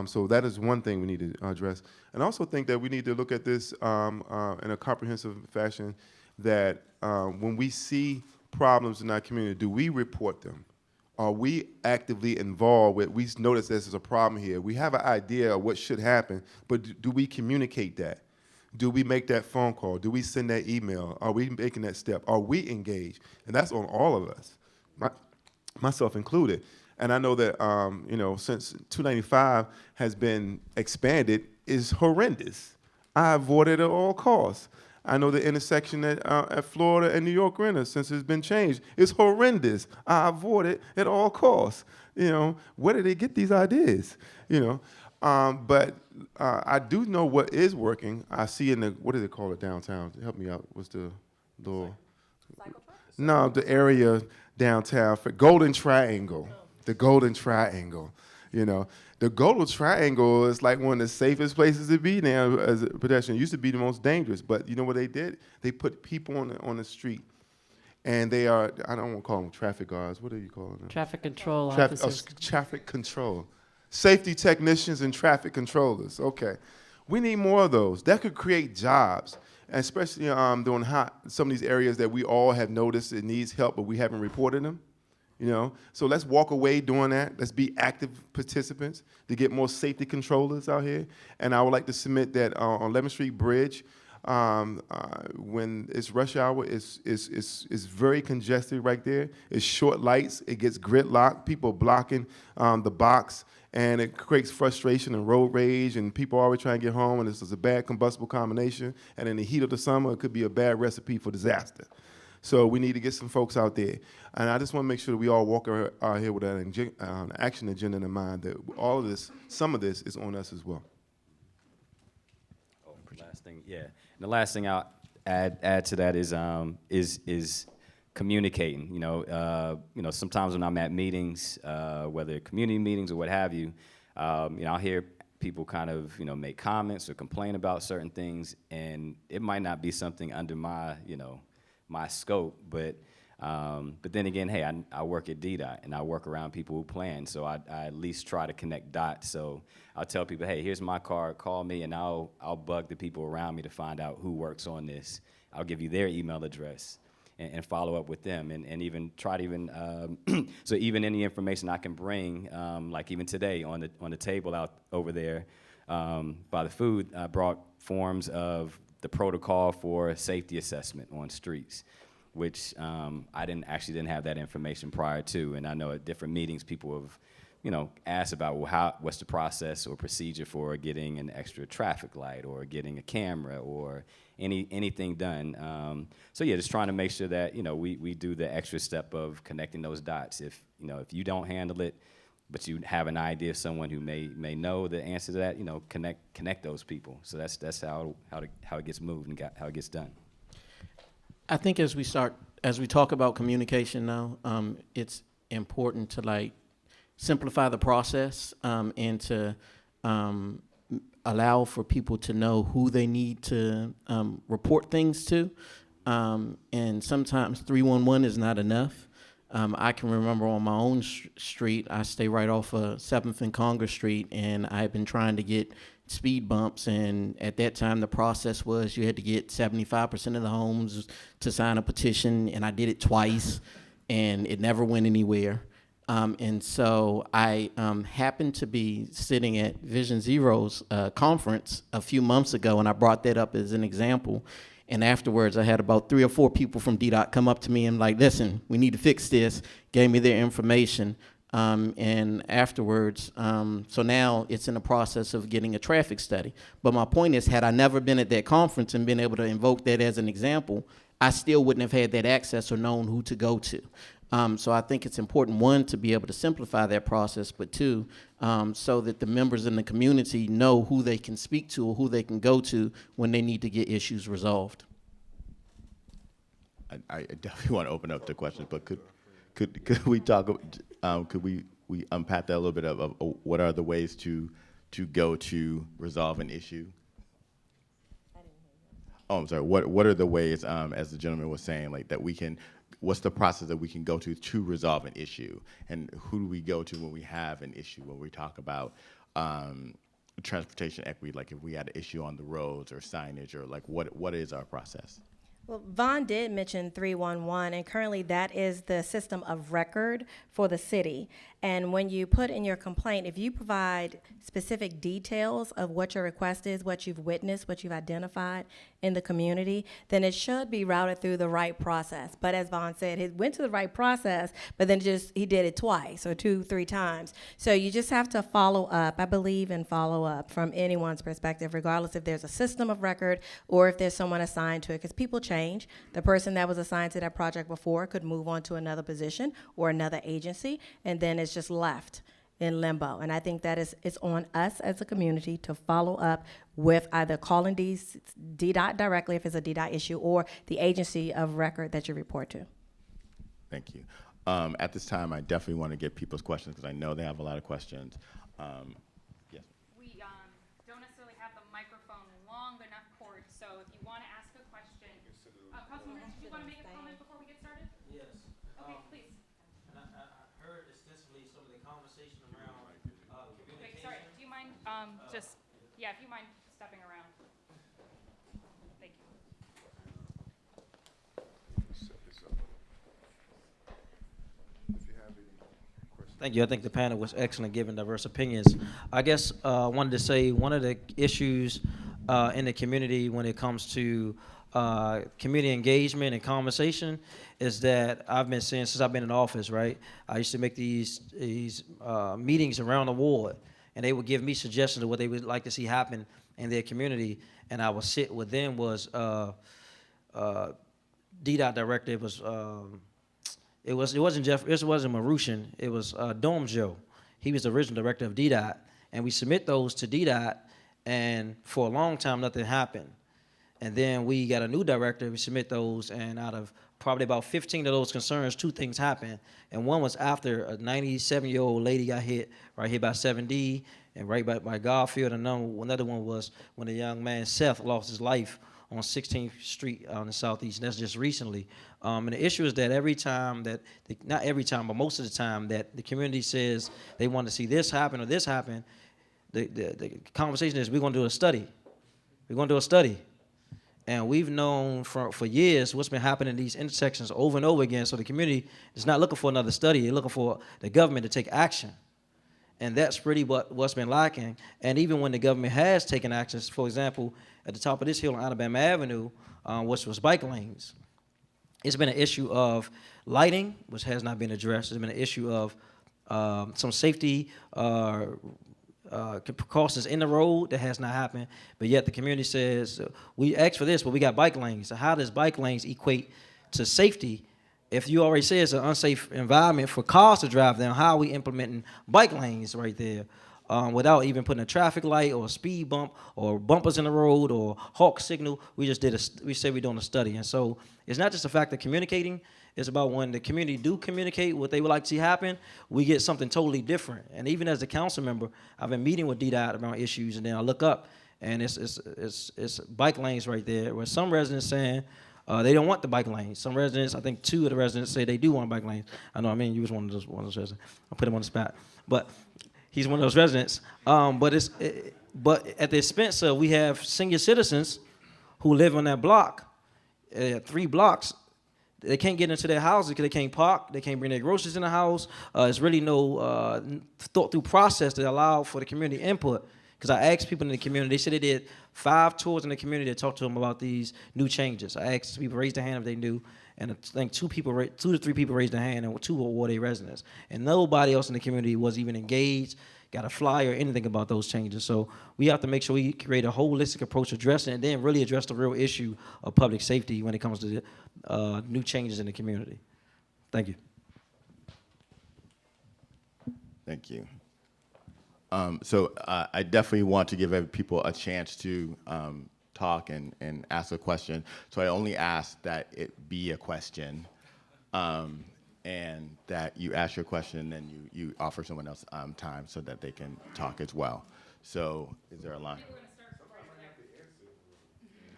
So that is one thing we need to address. And I also think that we need to look at this in a comprehensive fashion, that when we see problems in our community, do we report them? Are we actively involved with, we notice this is a problem here. We have an idea of what should happen, but do we communicate that? Do we make that phone call? Do we send that email? Are we making that step? Are we engaged? And that's on all of us, myself included. And I know that, you know, since 295 has been expanded, is horrendous. I avoid it at all costs. I know the intersection at Florida and New York Renner, since it's been changed, is horrendous. I avoid it at all costs. You know, where do they get these ideas? You know, but I do know what is working. I see in the, what do they call it downtown? Help me out. What's the little? No, the area downtown for Golden Triangle. The Golden Triangle. You know, the Golden Triangle is like one of the safest places to be now as a pedestrian. It used to be the most dangerous, but you know what they did? They put people on the street, and they are, I don't want to call them traffic guards. What do you call them? Traffic control Traffic, officers. traffic control. Safety technicians and traffic controllers. Okay. We need more of those. That could create jobs, and especially during some of these areas that we all have noticed it needs help, but we haven't reported them. You know, so let's walk away doing that. Let's be active participants to get more safety controllers out here. And I would like to submit that on 11th Street Bridge, when it's rush hour, it's very congested right there. It's short lights. It gets gridlocked. People blocking the box, and it creates frustration and road rage. And people always trying to get home, and this is a bad combustible combination. And in the heat of the summer, it could be a bad recipe for disaster. So we need to get some folks out there. And I just want to make sure that we all walk out here with an action agenda in mind, that all of this, some of this is on us as well. Oh, last thing, yeah. And the last thing I'll add to that is communicating. You know, sometimes when I'm at meetings, whether community meetings or what have you, I'll hear people kind of, make comments or complain about certain things, and it might not be something under my, my scope, but But then again, hey, I work at DDOT, and I work around people who plan, so I at least try to connect dots. So I'll tell people, hey, here's my card, call me, and I'll bug the people around me to find out who works on this. I'll give you their email address and follow up with them, and even try to so even any information I can bring, like even today on the table out over there by the food, I brought forms of the protocol for safety assessment on streets, which I didn't have that information prior to, and I know at different meetings people have, asked about, well, what's the process or procedure for getting an extra traffic light or getting a camera or anything done. So yeah, just trying to make sure that we do the extra step of connecting those dots. If you don't handle it, but you have an idea of someone who may know the answer to that, connect those people. So that's how it gets moved and how it gets done. I think as we talk about communication now, it's important to simplify the process and to allow for people to know who they need to report things to. And sometimes 311 is not enough. I can remember on my own street, I stay right off of 7th and Congress Street, and I had been trying to get speed bumps, and at that time the process was you had to get 75% of the homes to sign a petition, and I did it twice, and it never went anywhere. And so I happened to be sitting at Vision Zero's conference a few months ago, and I brought that up as an example. And afterwards, I had about 3 or 4 people from DDOT come up to me and listen, we need to fix this, gave me their information. And afterwards, so now it's in the process of getting a traffic study. But my point is, had I never been at that conference and been able to invoke that as an example, I still wouldn't have had that access or known who to go to. So I think it's important, one, to be able to simplify that process, but two, so that the members in the community know who they can speak to or who they can go to when they need to get issues resolved. I definitely want to open up the questions, but could we talk? Could we unpack that a little bit of what are the ways to go to resolve an issue? Oh, I'm sorry. What are the ways, as the gentleman was saying, that we can? What's the process that we can go to resolve an issue, and who do we go to when we have an issue? When we talk about transportation equity, if we had an issue on the roads or signage, or what is our process? Well, Vaughn did mention 311, and currently that is the system of record for the city. And when you put in your complaint, if you provide specific details of what your request is, what you've witnessed, what you've identified in the community, then it should be routed through the right process. But as Vaughn said, he went to the right process, but then he did it twice or 2-3 times. So you just have to follow up. I believe in follow up from anyone's perspective, regardless if there's a system of record or if there's someone assigned to it, because people change. The person that was assigned to that project before could move on to another position or another agency, and then it's just left in limbo. And I think that it's on us as a community to follow up with either calling DDOT directly if it's a DDOT issue, or the agency of record that you report to. Thank you. At this time, I definitely want to get people's questions because I know they have a lot of questions. Yes. We don't necessarily have the microphone long enough cord, so if you want to ask a question, Councilman, do you want to make a comment before we get started? Yes. Okay, please. And I heard extensively some of the conversation around communication. Okay, sorry. Do you mind if you mind stepping around? Thank you. Thank you. I think the panel was excellent, giving diverse opinions. I guess I wanted to say one of the issues in the community when it comes to community engagement and conversation is that I've been seeing since I've been in office, right? I used to make these meetings around the ward, and they would give me suggestions of what they would like to see happen in their community, and I would sit with them was DDOT director. It wasn't Marushan, it was Dome Joe. He was the original director of DDOT, and we submit those to DDOT, and for a long time nothing happened. And then we got a new director, we submit those, and out of probably about 15 of those concerns, 2 things happened. And one was after a 97-year-old lady got hit right here by 7D and right by Garfield. And another one was when a young man, Seth, lost his life on 16th Street in the southeast. And that's just recently. And the issue is that every time that, not every time, but most of the time that the community says they want to see this happen or this happen, the conversation is we're going to do a study. We're going to do a study. And we've known for years what's been happening in these intersections over and over again. So the community is not looking for another study. They're looking for the government to take action. And that's really what's been lacking. And even when the government has taken actions, for example, at the top of this hill on Alabama Avenue, which was bike lanes, it's been an issue of lighting, which has not been addressed. There's been an issue of some safety precautions in the road that has not happened. But yet the community says, we asked for this, but we got bike lanes. So how does bike lanes equate to safety? If you already say it's an unsafe environment for cars to drive down, how are we implementing bike lanes right there without even putting a traffic light or a speed bump or bumpers in the road or hawk signal? We just we said we're doing a study. And so it's not just the fact of communicating. It's about when the community do communicate what they would like to see happen, we get something totally different. And even as a council member, I've been meeting with DDOT around issues, and then I look up, and it's bike lanes right there, where some residents saying, they don't want the bike lanes. Some residents, I think 2 of the residents say they do want bike lanes. I know, I mean, you was one of those residents. I'll put him on the spot. But he's one of those residents. But at the expense of, we have senior citizens who live on that block, 3 blocks. They can't get into their houses because they can't park. They can't bring their groceries in the house. There's really no thought-through process that allow for the community input. Because I asked people in the community, they said they did 5 tours in the community to talk to them about these new changes. I asked people raise their hand if they knew, and I think 2 to 3 people raised their hand, and 2 were their residents. And nobody else in the community was even engaged, got a flyer or anything about those changes. So we have to make sure we create a holistic approach addressing it, and then really address the real issue of public safety when it comes to new changes in the community. Thank you. Thank you. So I definitely want to give people a chance to talk and ask a question. So I only ask that it be a question, and that you ask your question and then you offer someone else time so that they can talk as well. So is there a line?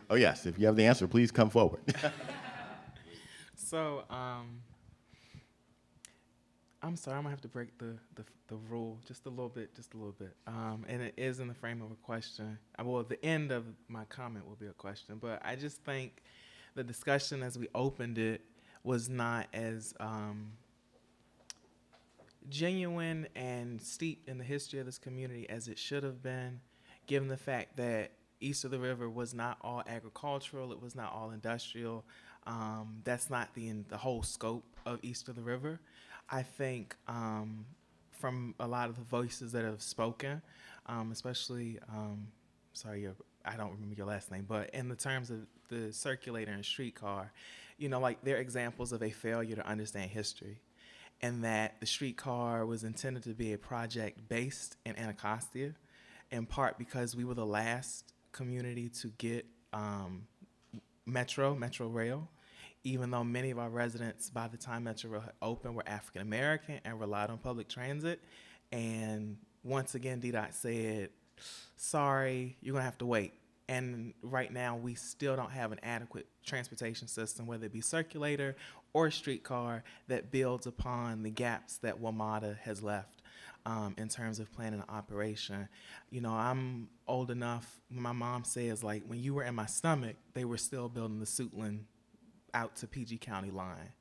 Oh yes, if you have the answer, please come forward. So, I'm sorry, I'm gonna have to break the rule just a little bit. And it is in the frame of a question. Well, the end of my comment will be a question, but I just think the discussion as we opened it was not as genuine and steeped in the history of this community as it should have been, given the fact that east of the river was not all agricultural, it was not all industrial. That's not the whole scope of east of the river. I think from a lot of the voices that have spoken, especially, I don't remember your last name, but in the terms of the circulator and streetcar, like they're examples of a failure to understand history, and that the streetcar was intended to be a project based in Anacostia, in part because we were the last community to get Metro Rail, even though many of our residents, by the time Metro Rail opened, were African American and relied on public transit. And once again, DDOT said, sorry, you're gonna have to wait. And right now, we still don't have an adequate transportation system, whether it be circulator or streetcar, that builds upon the gaps that WMATA has left in terms of planning and operation. I'm old enough, my mom says, like, when you were in my stomach, they were still building the Suitland out to PG County line.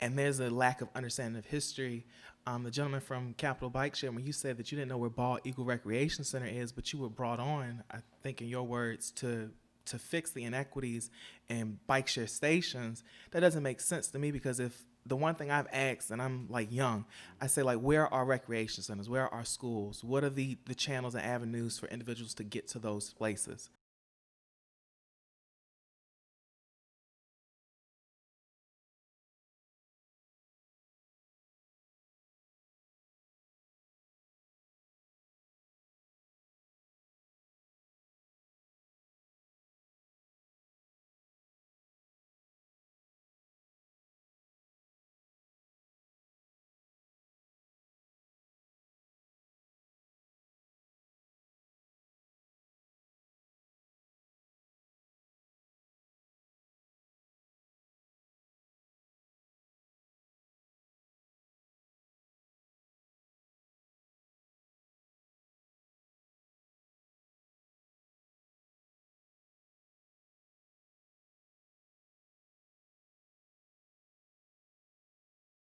And there's a lack of understanding of history. The gentleman from Capitol Bike Share, when you said that you didn't know where Bald Eagle Recreation Center is, but you were brought on, I think in your words, to fix the inequities in bike share stations, that doesn't make sense to me, because if the one thing I've asked, and I'm like young, I say, like, where are our recreation centers? Where are our schools? What are the channels and avenues for individuals to get to those places?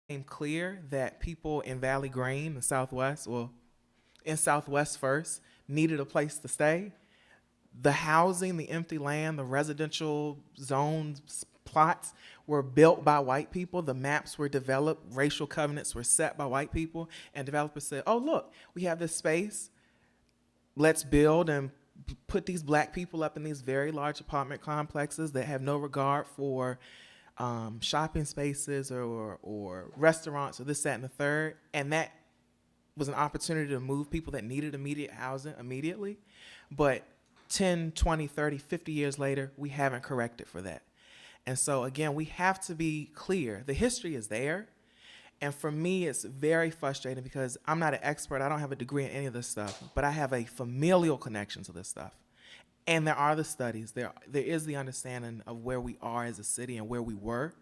became clear that people in Valley Green, the Southwest, well, in Southwest first, needed a place to stay. The housing, the empty land, the residential zones, plots were built by white people. The maps were developed, racial covenants were set by white people, and developers said, oh, look, we have this space. Let's build and put these black people up in these very large apartment complexes that have no regard for shopping spaces or restaurants or this, that, and the third. And that was an opportunity to move people that needed immediate housing immediately. But 10, 20, 30, 50 years later, we haven't corrected for that. And so again, we have to be clear. The history is there. And for me, it's very frustrating because I'm not an expert. I don't have a degree in any of this stuff, but I have a familial connection to this stuff. And there are the studies. There is the understanding of where we are as a city and where we were.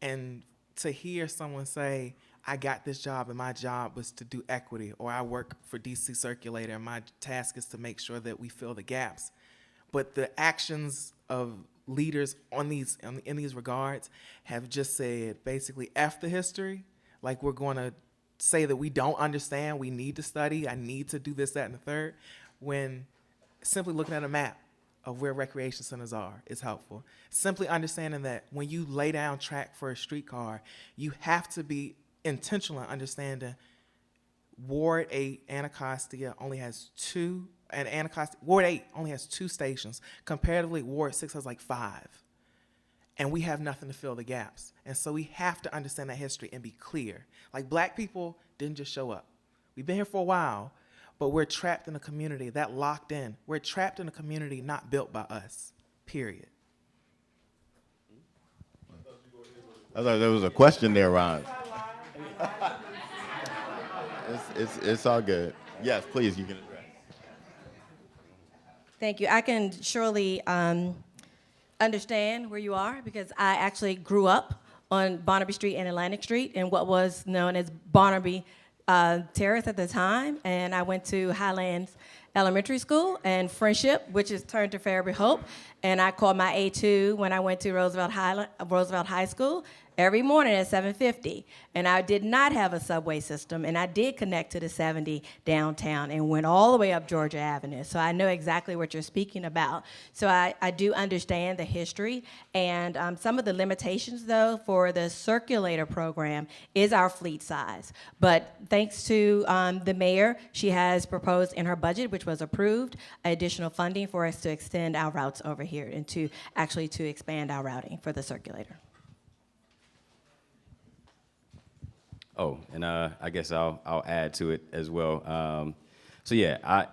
And to hear someone say, I got this job and my job was to do equity, or I work for DC Circulator and my task is to make sure that we fill the gaps. But the actions of leaders in these regards have just said basically F the history. Like we're going to say that we don't understand, we need to study, I need to do this, that, and the third, when simply looking at a map of where recreation centers are is helpful. Simply understanding that when you lay down track for a streetcar, you have to be intentional in understanding Ward 8, Anacostia only has Ward 8 only has 2 stations. Comparatively, Ward 6 has like 5. And we have nothing to fill the gaps. And so we have to understand that history and be clear. Like black people didn't just show up. We've been here for a while, but we're trapped in a community that locked in. We're trapped in a community not built by us, period. I thought there was a question there, Ron. It's all good. Yes, please, you can address. Thank you. I can surely understand where you are because I actually grew up on Barnaby Street and Atlantic Street in what was known as Barnaby Terrace at the time, and I went to Highlands Elementary School and Friendship, which is turned to Fairbury Hope, and I called my A2 when I went to Roosevelt High School every morning at 7:50, and I did not have a subway system, and I did connect to the 70 downtown and went all the way up Georgia Avenue, so I know exactly what you're speaking about. So I do understand the history, and some of the limitations, though, for the circulator program is our fleet size. But thanks to the mayor, she has proposed in her budget, which was approved, additional funding for us to extend our routes over here and to expand our routing for the circulator. Oh, and I guess I'll add to it as well. So yeah, I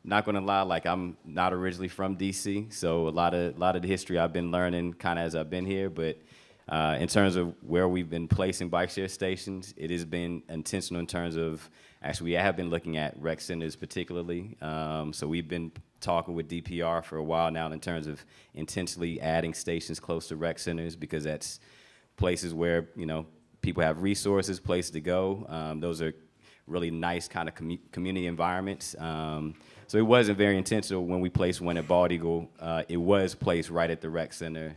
not gonna lie, like I'm not originally from DC, so a lot of the history I've been learning kind of as I've been here. But in terms of where we've been placing bike share stations, it has been intentional in terms of actually we have been looking at rec centers particularly. So we've been talking with DPR for a while now in terms of intentionally adding stations close to rec centers because that's places where people have resources, places to go. Those are really nice kind of community environments. So it wasn't very intentional when we placed one at Bald Eagle. It was placed right at the rec center.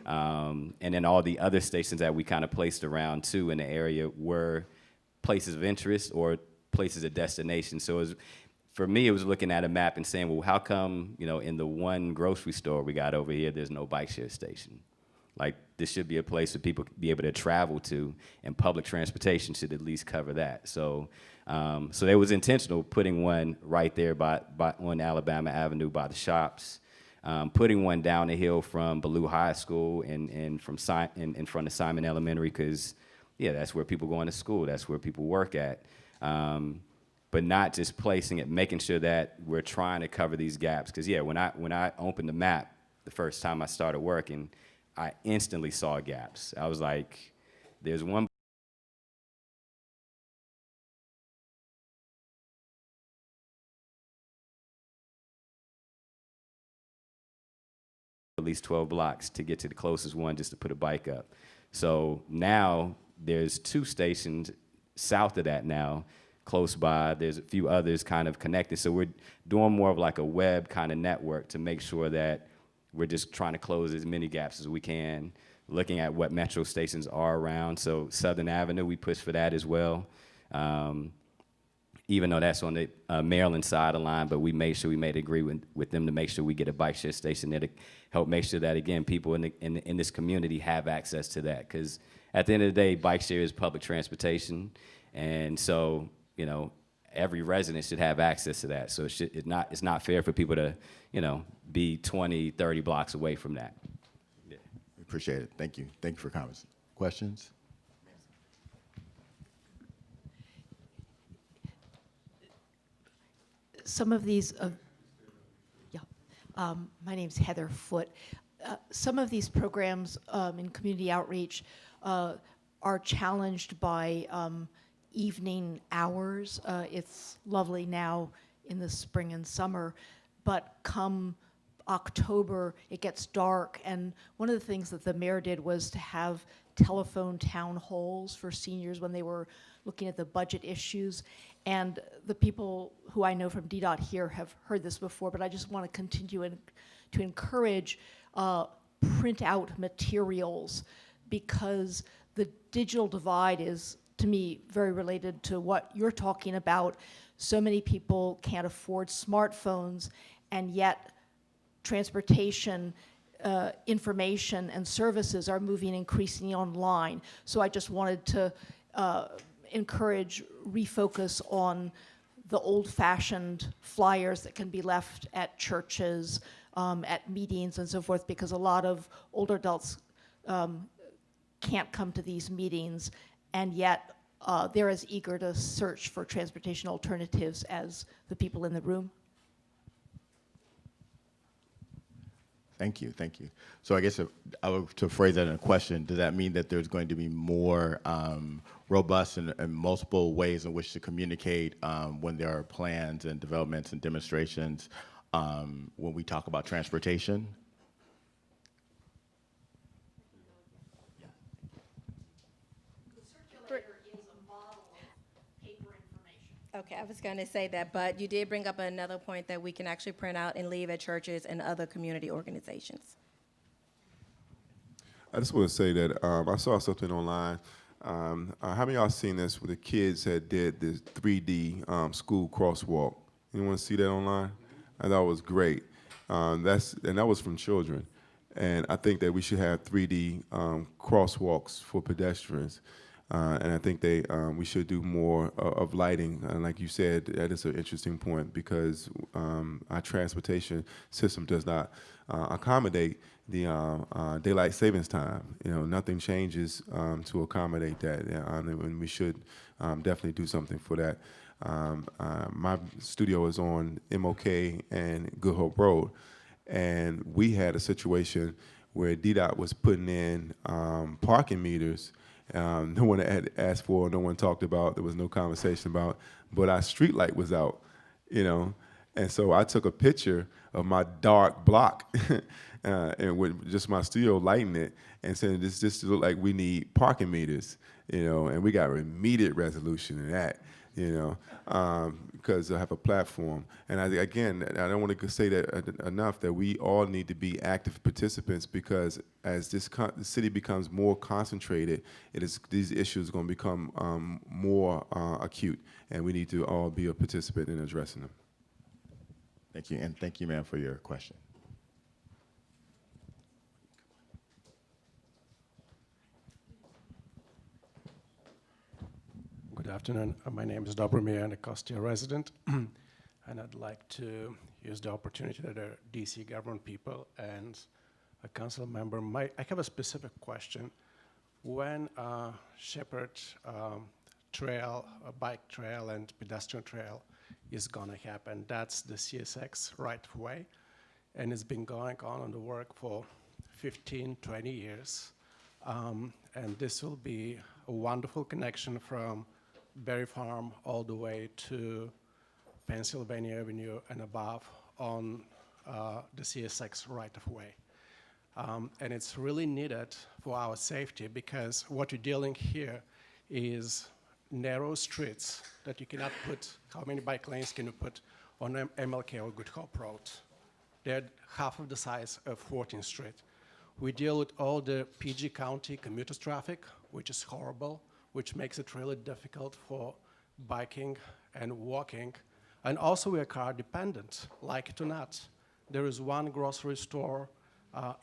And then all the other stations that we kind of placed around too in the area were places of interest or places of destination. So for me, it was looking at a map and saying, well, how come, in the one grocery store we got over here, there's no bike share station? Like, this should be a place for people to be able to travel to, and public transportation should at least cover that. So so it was intentional putting one right there on Alabama Avenue by the shops, putting one down the hill from Ballou High School and in front of Simon Elementary, because, yeah, that's where people go into school. That's where people work at. But not just placing it, making sure that we're trying to cover these gaps. Because, yeah, when I opened the map the first time I started working, I instantly saw gaps. I was like, there's one at least 12 blocks to get to the closest one just to put a bike up. So now there's 2 stations south of that now, close by. There's a few others kind of connected. So we're doing more of like a web kind of network to make sure that we're just trying to close as many gaps as we can, looking at what metro stations are around. So Southern Avenue, we push for that as well. Even though that's on the Maryland side of the line, but we made sure we made agree with them to make sure we get a bike share station there to help make sure that, again, people in this community have access to that. Because at the end of the day, bike share is public transportation. And so, you know, every resident should have access to that. So it's not fair for people to, you know, be 20, 30 blocks away from that. Yeah. Appreciate it. Thank you. Thank you for comments. Questions? Some of these, my name's Heather Foote. Some of these programs in community outreach are challenged by evening hours. It's lovely now in the spring and summer, but come October, it gets dark. And one of the things that the mayor did was to have telephone town halls for seniors when they were looking at the budget issues. And the people who I know from DDOT here have heard this before, but I just want to continue to encourage print out materials, because the digital divide is, to me, very related to what you're talking about. So many people can't afford smartphones, and yet transportation information and services are moving increasingly online. So I just wanted to encourage refocus on the old-fashioned flyers that can be left at churches, at meetings and so forth, because a lot of older adults can't come to these meetings, and yet they're as eager to search for transportation alternatives as the people in the room. Thank you, thank you. So I guess to phrase that in a question, does that mean that there's going to be more robust and multiple ways in which to communicate when there are plans and developments and demonstrations when we talk about transportation? Okay, I was going to say that, but you did bring up another point that we can actually print out and leave at churches and other community organizations. I just want to say that I saw something online. How many of y'all seen this where the kids had did this 3D school crosswalk? Anyone see that online? I thought it was great. And that was from children. And I think that we should have 3D crosswalks for pedestrians. And I think we should do more of lighting. And like you said, that is an interesting point, because our transportation system does not accommodate the daylight savings time. You know, nothing changes to accommodate that, and we should definitely do something for that. My studio is on MOK and Good Hope Road, and we had a situation where DDOT was putting in parking meters. No one had asked for, no one talked about, there was no conversation about, but our street light was out, you know. And so I took a picture of my dark block and with just my studio lighting it and saying, this just look like we need parking meters, you know, and we got immediate resolution in that, you know, because I have a platform. And I don't want to say that enough, that we all need to be active participants, because as the city becomes more concentrated, these issues are going to become more acute, and we need to all be a participant in addressing them. Thank you, and thank you, ma'am, for your question. Good afternoon. My name is Dobromir, Anacostia resident, and I'd like to use the opportunity that are DC government people and a council member. I have a specific question. When Shepherd Trail, a bike trail and pedestrian trail is gonna happen, that's the CSX right of way, and it's been going on the work for 15, 20 years. And this will be a wonderful connection from Berry Farm all the way to Pennsylvania Avenue and above on the CSX right-of-way. And it's really needed for our safety, because what you're dealing here is narrow streets that you cannot put, how many bike lanes can you put on MLK or Good Hope Road? They're half of the size of 14th Street. We deal with all the PG County commuters traffic, which is horrible, which makes it really difficult for biking and walking. And also we are car dependent, like it or not. There is one grocery store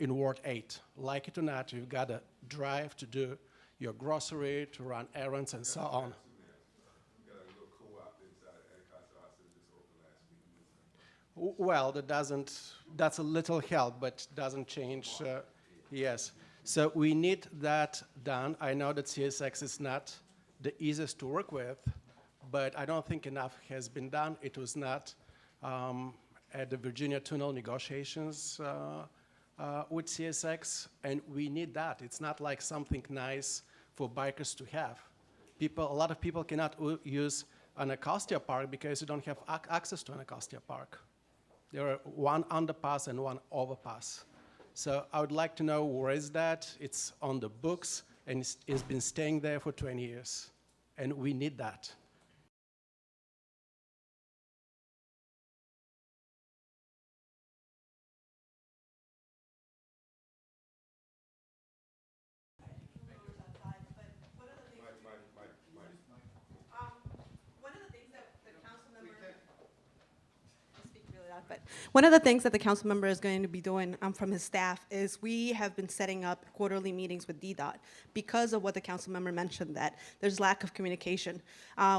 in Ward 8. Like it or not, you've got to drive to do your grocery, to run errands and so on. Well, that's a little help, but doesn't change, yes. So we need that done. I know that CSX is not the easiest to work with, but I don't think enough has been done. It was not at the Virginia Tunnel negotiations with CSX, and we need that. It's not like something nice for bikers to have. A lot of people cannot use Anacostia Park because you don't have access to Anacostia Park. There are one underpass and one overpass. So I would like to know where is that? It's on the books, and it's been staying there for 20 years. And we need that. But one of the things that the council member is going to be doing from his staff is we have been setting up quarterly meetings with DDOT because of what the council member mentioned, that there's lack of communication.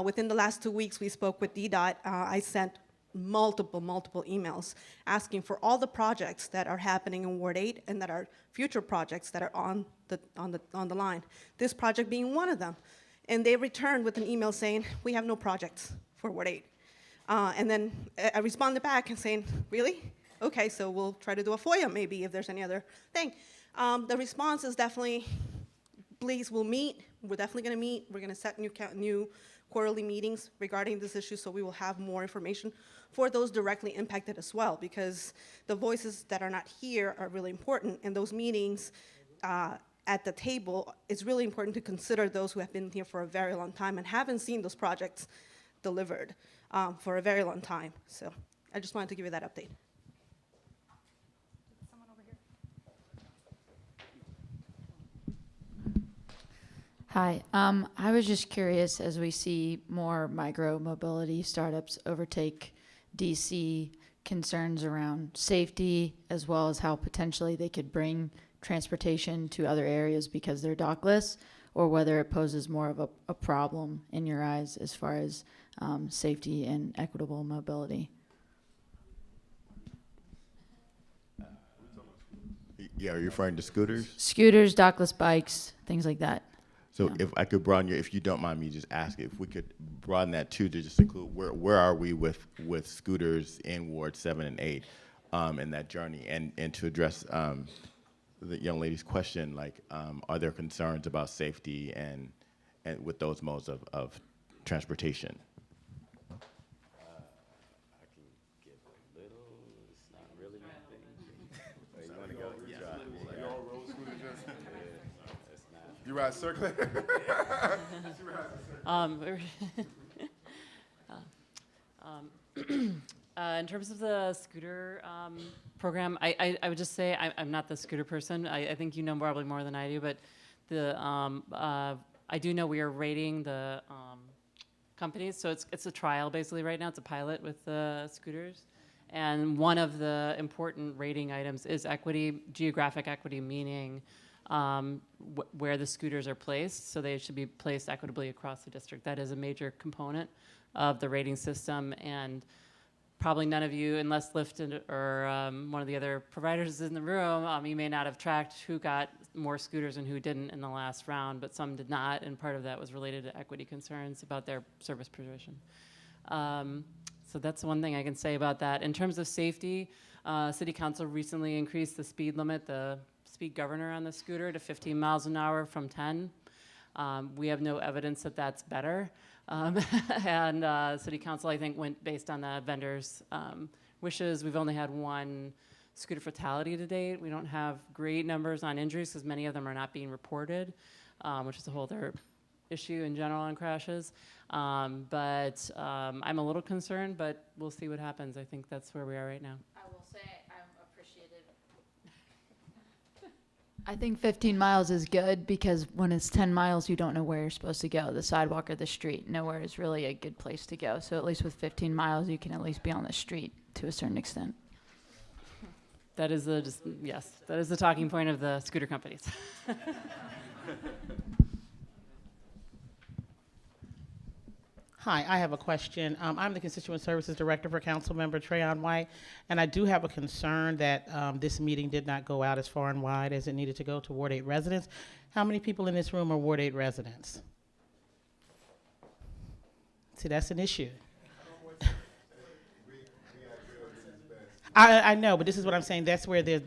Within the last 2 weeks, we spoke with DDOT. I sent multiple emails asking for all the projects that are happening in Ward 8 and that are future projects that are on the line. This project being one of them. And they returned with an email saying, we have no projects for Ward 8. And then I responded back and saying, really? Okay, so we'll try to do a FOIA maybe if there's any other thing. The response is definitely, please, we'll meet. We're definitely going to meet. We're going to set new quarterly meetings regarding this issue so we will have more information for those directly impacted as well, because the voices that are not here are really important. And those meetings at the table, it's really important to consider those who have been here for a very long time and haven't seen those projects delivered for a very long time. So I just wanted to give you that update. Someone over here. Hi, I was just curious, as we see more micro-mobility startups overtake DC, concerns around safety, as well as how potentially they could bring transportation to other areas because they're dockless, or whether it poses more of a problem in your eyes as far as safety and equitable mobility. Yeah, are you referring to scooters? Scooters, dockless bikes, things like that. So if I could broaden if you don't mind me just asking, if we could broaden that too to just include where are we with scooters in Ward 7 and 8 in that journey, and to address the young lady's question, like are there concerns about safety and with those modes of transportation? I can give a little. It's not really my thing. You want to go? Yeah. You ride circle? In terms of the scooter program, I would just say I'm not the scooter person. I think you know probably more than I do, but I do know we are rating the companies. So it's a trial basically right now. It's a pilot with the scooters. And one of the important rating items is equity, geographic equity, meaning where the scooters are placed. So they should be placed equitably across the district. That is a major component of the rating system. And probably none of you, unless Lyft or one of the other providers is in the room, you may not have tracked who got more scooters and who didn't in the last round, but some did not, and part of that was related to equity concerns about their service provision. So that's one thing I can say about that. In terms of safety, City Council recently increased the speed limit, the speed governor on the scooter, to 15 miles an hour from 10. We have no evidence that that's better. And City Council, I think, went based on the vendors' wishes. We've only had one scooter fatality to date. We don't have great numbers on injuries because many of them are not being reported, which is a whole other issue in general on crashes. But I'm a little concerned, but we'll see what happens. I think that's where we are right now. I will say I'm I think 15 miles is good because when it's 10 miles, you don't know where you're supposed to go, the sidewalk or the street. Nowhere is really a good place to go. So at least with 15 miles, you can at least be on the street to a certain extent. That is yes, that is the talking point of the scooter companies. Hi, I have a question. I'm the Constituent Services Director for Councilmember Trayon White, and I do have a concern that this meeting did not go out as far and wide as it needed to go to Ward 8 residents. How many people in this room are Ward 8 residents? See, that's an issue. I know, but this is what I'm saying. That's where the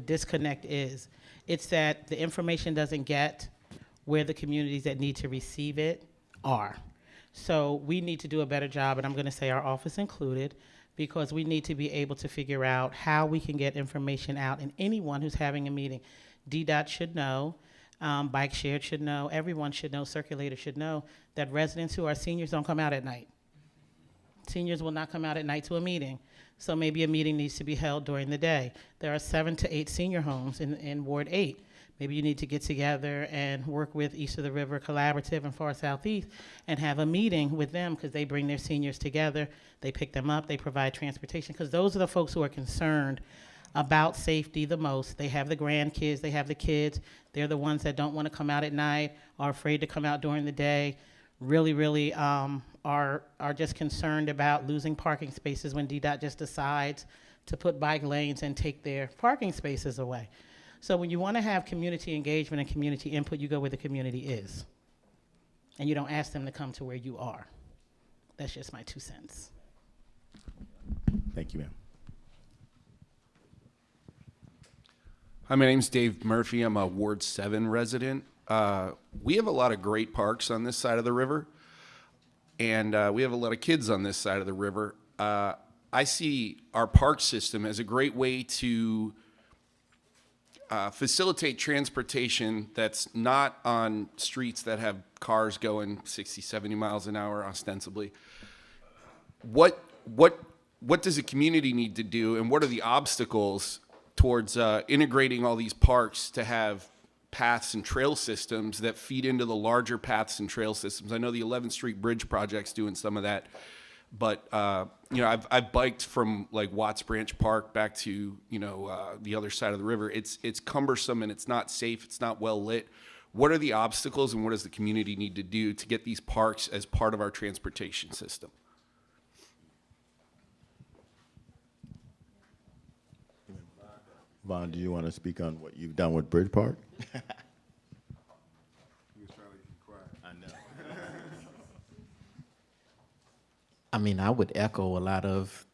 disconnect is. It's that the information doesn't get where the communities that need to receive it are. So we need to do a better job, and I'm going to say our office included, because we need to be able to figure out how we can get information out, and anyone who's having a meeting. DDOT should know, Bike Shared should know, everyone should know, Circulator should know that residents who are seniors don't come out at night. Seniors will not come out at night to a meeting. So maybe a meeting needs to be held during the day. There are 7 to 8 senior homes in Ward 8. Maybe you need to get together and work with East of the River Collaborative and Far Southeast and have a meeting with them, because they bring their seniors together, they pick them up, they provide transportation, because those are the folks who are concerned about safety the most. They have the grandkids, they have the kids, they're the ones that don't want to come out at night, are afraid to come out during the day, really are just concerned about losing parking spaces when DDOT just decides to put bike lanes and take their parking spaces away. So when you want to have community engagement and community input, you go where the community is. And you don't ask them to come to where you are. That's just my 2 cents. Thank you, ma'am. Hi, my name's Dave Murphy. I'm a Ward 7 resident. We have a lot of great parks on this side of the river, and we have a lot of kids on this side of the river. I see our park system as a great way to facilitate transportation that's not on streets that have cars going 60, 70 miles an hour ostensibly. What does a community need to do, and what are the obstacles towards integrating all these parks to have paths and trail systems that feed into the larger paths and trail systems? I know the 11th Street Bridge project's doing some of that, but you know, I've biked from like Watts Branch Park back to the other side of the river. It's cumbersome and it's not safe. It's not well lit. What are the obstacles, and what does the community need to do to get these parks as part of our transportation system? Vaughn, do you want to speak on what you've done with Bridge Park? I know. I mean, I would echo a lot of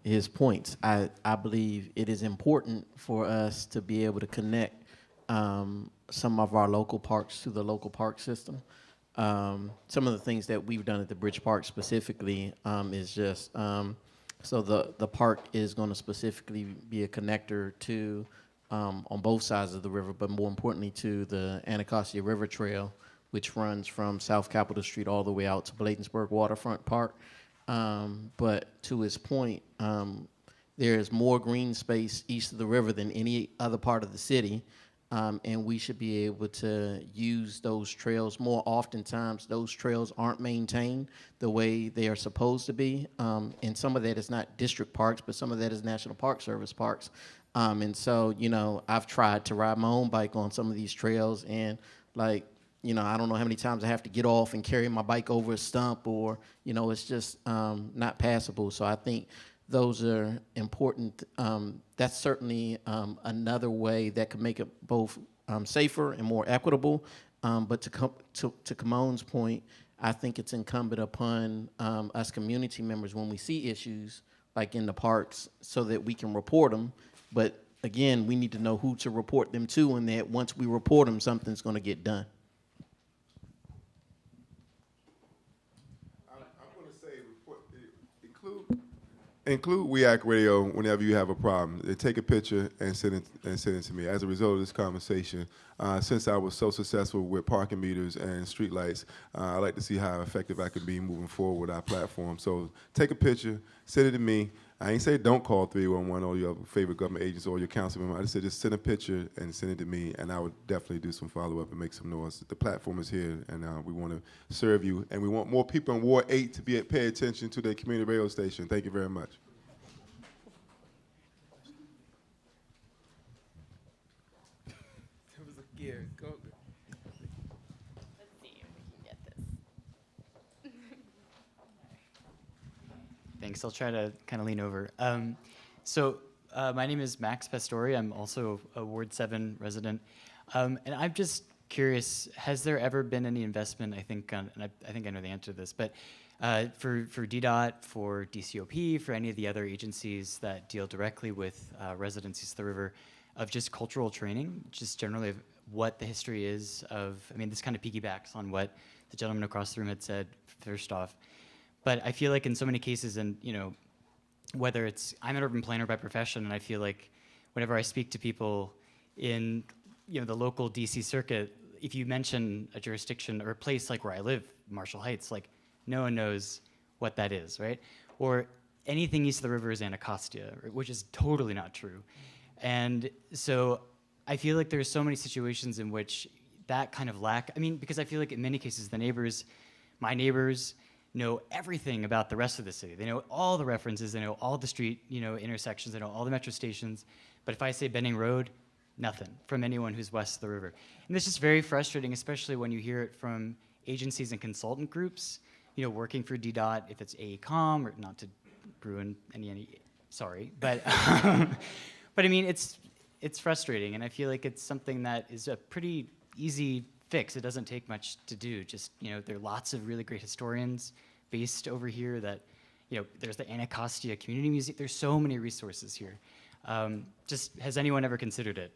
his points. I believe it is important for us to be able to connect some of our local parks to the local park system. Some of the things that we've done at the Bridge Park specifically is just, so the park is going to specifically be a connector to, on both sides of the river, but more importantly to the Anacostia River Trail, which runs from South Capitol Street all the way out to Bladensburg Waterfront Park. But to his point, there is more green space east of the river than any other part of the city, and we should be able to use those trails more. Oftentimes, those trails aren't maintained the way they are supposed to be, and some of that is not district parks, but some of that is National Park Service parks. And so, I've tried to ride my own bike on some of these trails, and I don't know how many times I have to get off and carry my bike over a stump, or, it's just not passable. So I think those are important. That's certainly another way that could make it both safer and more equitable. But to Kamon's point, I think it's incumbent upon us community members when we see issues like in the parks so that we can report them. But again, we need to know who to report them to, and that once we report them, something's going to get done. Include WEAC Radio whenever you have a problem. Take a picture and send it to me. As a result of this conversation, since I was so successful with parking meters and streetlights, I like to see how effective I can be moving forward with our platform. So take a picture, send it to me. I ain't say don't call 311 or your favorite government agency or your council member. I just said just send a picture and send it to me, and I would definitely do some follow-up and make some noise. The platform is here, and we want to serve you, and we want more people in Ward 8 to pay attention to their community radio station. Thank you very much. There was a gear. Go. Let's see if we can get this. Thanks. I'll try to kind of lean over. My name is Max Pastori. I'm also a Ward 7 resident. And I'm just curious, has there ever been any investment, I think I think I know the answer to this, but for DDOT, for DCOP, for any of the other agencies that deal directly with residents east of the river, of just cultural training, just generally of what the history is of, I mean, this kind of piggybacks on what the gentleman across the room had said first off. But I feel like in so many cases, and whether it's, I'm an urban planner by profession, and I feel like whenever I speak to people in the local DC circuit, if you mention a jurisdiction or a place like where I live, Marshall Heights, like no one knows what that is, right? Or anything east of the river is Anacostia, which is totally not true. And so I feel like there's so many situations in which that kind of lack, I mean, because I feel like in many cases my neighbors know everything about the rest of the city. They know all the references, they know all the street, intersections, they know all the metro stations. But if I say Benning Road, nothing from anyone who's west of the river. And this is very frustrating, especially when you hear it from agencies and consultant groups, working for DDOT, if it's AECOM, or not to ruin any sorry, but but I mean, it's frustrating, and I feel like it's something that is a pretty easy fix. It doesn't take much to do. Just, there are lots of really great historians based over here that, there's the Anacostia Community Museum. There's so many resources here. Just, has anyone ever considered it?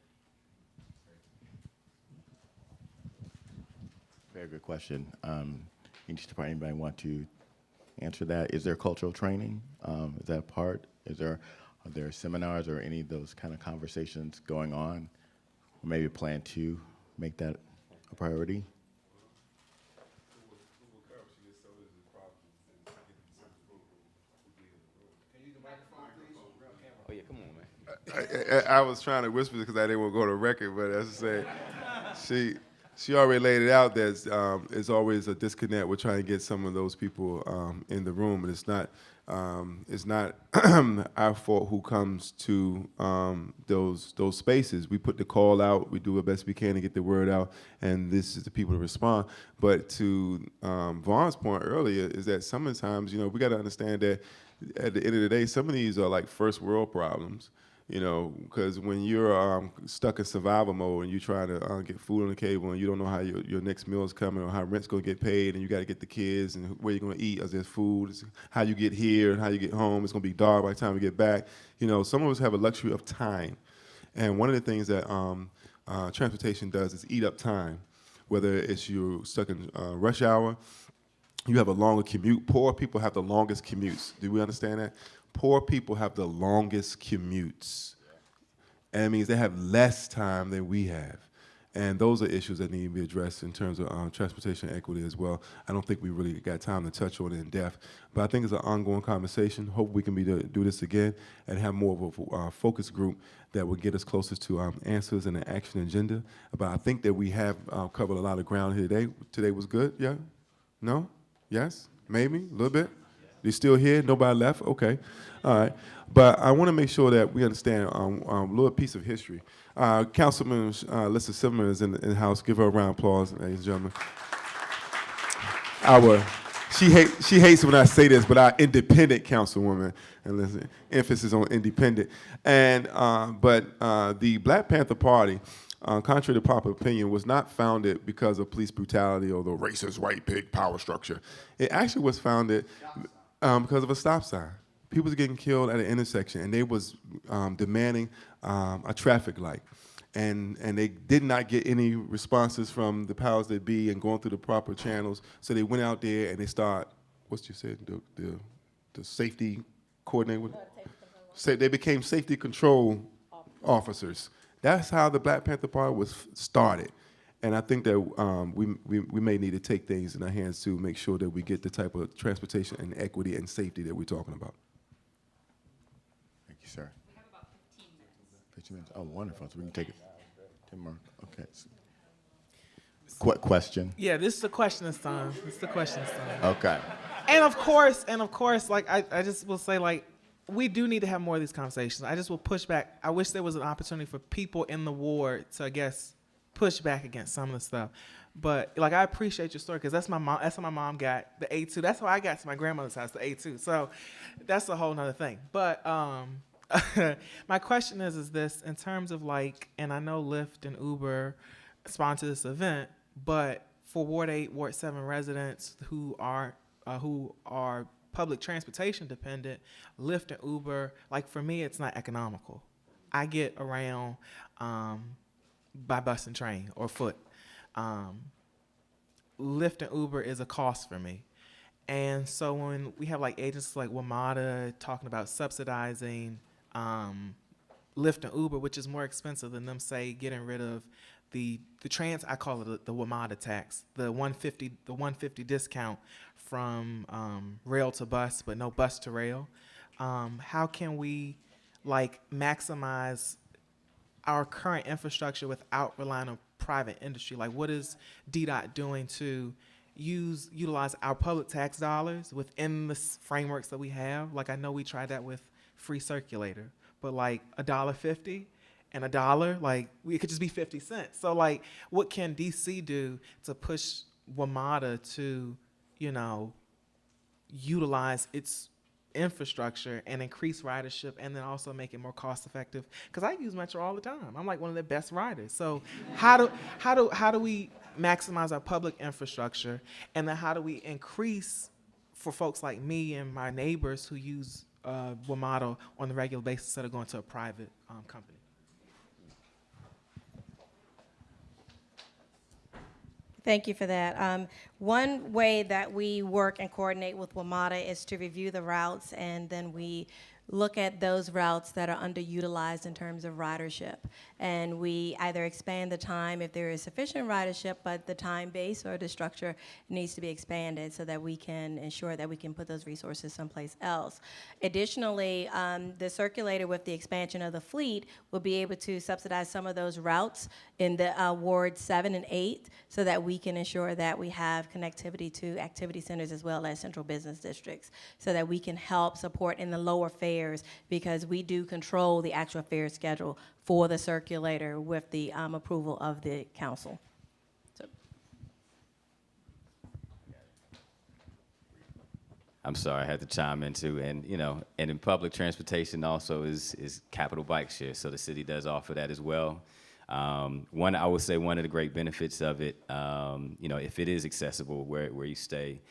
Very good question. Anybody want to answer that? Is there cultural training? Is that part? Are there seminars or any of those kind of conversations going on? Or maybe a plan to make that a priority? Oh yeah, come on, man. I was trying to whisper because I didn't want to go to record, but as I say, she already laid it out. There's always a disconnect. We're trying to get some of those people in the room, and it's not our fault who comes to those spaces. We put the call out. We do the best we can to get the word out, and this is the people to respond. But to Vaughn's point earlier is that sometimes we got to understand that at the end of the day, some of these are like first world problems. Because when you're stuck in survival mode and you're trying to get food on the table and you don't know how your next meal is coming or how rent's going to get paid, and you got to get the kids and where you're going to eat, as there's food, it's how you get here and how you get home. It's going to be dark by the time you get back. Some of us have a luxury of time. And one of the things that transportation does is eat up time, whether it's you're stuck in rush hour, you have a longer commute. Poor people have the longest commutes. Do we understand that? Poor people have the longest commutes. And it means they have less time than we have. And those are issues that need to be addressed in terms of transportation equity as well. I don't think we really got time to touch on it in depth, but I think it's an ongoing conversation. Hope we can do this again and have more of a focus group that will get us closer to answers and an action agenda. But I think that we have covered a lot of ground here today. Today was good, yeah? No? Yes? Maybe? A little bit? They're still here? Nobody left? Okay. All right. But I want to make sure that we understand a little piece of history. Councilman Lissa Silverman is in the house. Give her a round of applause, ladies and gentlemen. She hates when I say this, but our independent councilwoman, and listen, emphasis on independent. And but the Black Panther Party, contrary to popular opinion, was not founded because of police brutality or the racist white pig power structure. It actually was founded because of a stop sign. People was getting killed at an intersection, and they was demanding a traffic light. And they did not get any responses from the powers that be and going through the proper channels. So they went out there and they start, what's you said, the safety coordinator? They became safety control officers. That's how the Black Panther Party was started. And I think that we may need to take things in our hands to make sure that we get the type of transportation and equity and safety that we're talking about. you, sir. 15 minutes. Oh, wonderful. So we can take it. 10 more. Okay. Question? Yeah, this is the question this time. This is the question this time. Okay. And of course, like I just will say, like, we do need to have more of these conversations. I just will push back. I wish there was an opportunity for people in the ward to, I guess, push back against some of the stuff. But like, I appreciate your story because that's my mom. That's how my mom got the A2. That's how I got to my grandmother's house, the A2. So that's a whole nother thing. But my question is this: in terms of like, and I know Lyft and Uber sponsor this event, but for Ward 8, Ward 7 residents who are public transportation dependent, Lyft and Uber, like for me, it's not economical. I get around by bus and train or foot. Lyft and Uber is a cost for me. And so when we have like agencies like WMATA talking about subsidizing Lyft and Uber, which is more expensive than them, say, getting rid of the I call it the WMATA tax, the 150 discount from rail to bus, but no bus to rail. How can we like maximize our current infrastructure without relying on private industry? Like, what is DDOT doing to utilize our public tax dollars within the frameworks that we have? Like, I know we tried that with free circulator, but like $1.50 and $1, like it could just be 50 cents. So like, what can DC do to push WMATA to, you know, utilize its infrastructure and increase ridership, and then also make it more cost effective? Because I use Metro all the time. I'm like one of the best riders. So how do we maximize our public infrastructure, and then how do we increase for folks like me and my neighbors who use WMATA on a regular basis instead of going to a private company? Thank you for that. One way that we work and coordinate with WMATA is to review the routes, and then we look at those routes that are underutilized in terms of ridership. And we either expand the time if there is sufficient ridership, but the time base or the structure needs to be expanded so that we can ensure that we can put those resources someplace else. Additionally, the circulator, with the expansion of the fleet, will be able to subsidize some of those routes in the Ward 7 and 8 so that we can ensure that we have connectivity to activity centers as well as central business districts, so that we can help support in the lower fares, because we do control the actual fare schedule for the circulator with the approval of the council. So. I'm sorry, I had to chime in too. And you know, and in public transportation also is capital bike share. So the city does offer that as well. I would say one of the great benefits of it, you know, if it is accessible where you stay,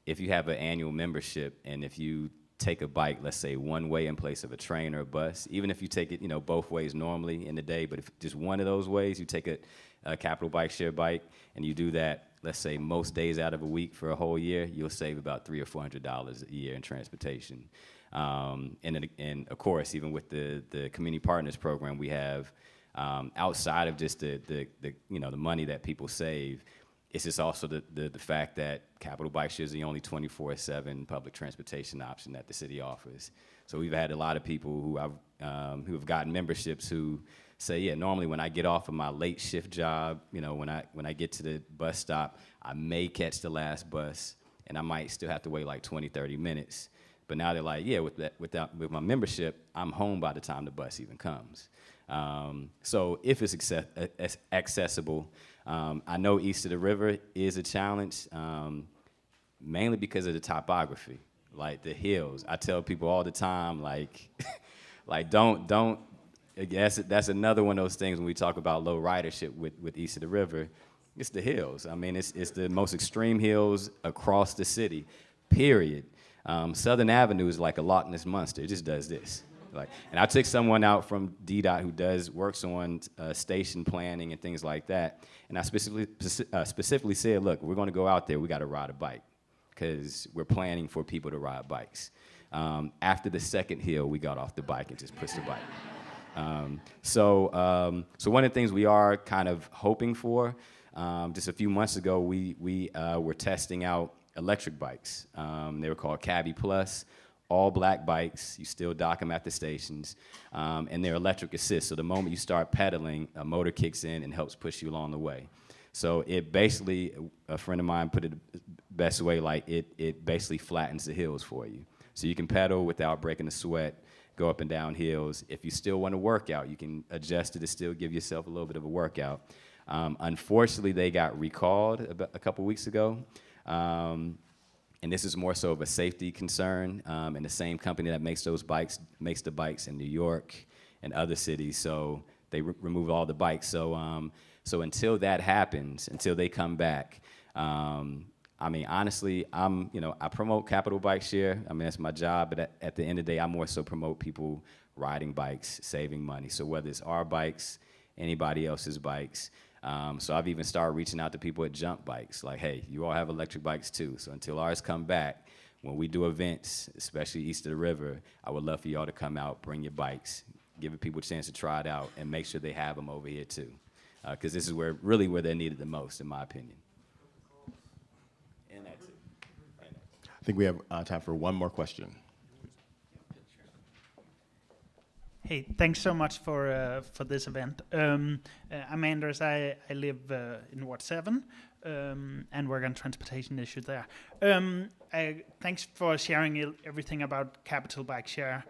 if you have an annual membership, and if you take a bike, let's say one way in place of a train or a bus, even if you take it, you know, both ways normally in the day, but if just one of those ways, you take a capital bike share bike, and you do that, let's say most days out of a week for a whole year, you'll save about $300 or $400 a year in transportation. And of course, even with the community partners program we have, outside of just the you know, the money that people save, it's just also the fact that Capital Bike Share is the only 24/7 public transportation option that the city offers. So we've had a lot of people who have gotten memberships who say, yeah, normally when I get off of my late shift job, you know, when I get to the bus stop, I may catch the last bus, and I might still have to wait like 20, 30 minutes. But now they're like, yeah, with my membership, I'm home by the time the bus even comes. So if it's accessible, I know east of the river is a challenge, mainly because of the topography, like the hills. I tell people all the time, like, don't. I guess that's another one of those things when we talk about low ridership with east of the river. It's the hills. I mean, it's the most extreme hills across the city, period. Southern Avenue is like a Loch Ness monster. It just does this. And I took someone out from DDOT who works on station planning and things like that, and I specifically said, look, we're going to go out there. We got to ride a bike because we're planning for people to ride bikes. After the second hill, we got off the bike and just pushed the bike. So one of the things we are kind of hoping for, just a few months ago, we were testing out electric bikes. They were called Cabby Plus. all black bikes. You still dock them at the stations, and they're electric assist. So the moment you start pedaling, a motor kicks in and helps push you along the way. So it basically, a friend of mine put it the best way, like it basically flattens the hills for you. So you can pedal without breaking a sweat, go up and down hills. If you still want to work out, you can adjust it to still give yourself a little bit of a workout. Unfortunately, they got recalled a couple weeks ago. And this is more so of a safety concern. And the same company that makes those bikes makes the bikes in New York and other cities. So they remove all the bikes. So until that happens, until they come back, I mean, honestly, I promote Capital Bike Share. I mean, that's my job. But at the end of the day, I more so promote people riding bikes, saving money. So whether it's our bikes, anybody else's bikes. So I've even started reaching out to people at Jump Bikes, like, hey, you all have electric bikes too. So until ours come back, when we do events, especially east of the river, I would love for y'all to come out, bring your bikes, giving people a chance to try it out, and make sure they have them over here too. Because this is where they're needed the most, in my opinion. And that's it. I think we have time for one more question. Hey, thanks so much for this event. I'm Anders. I live in Ward 7 and work on transportation issues there. Thanks for sharing everything about Capital Bike Share.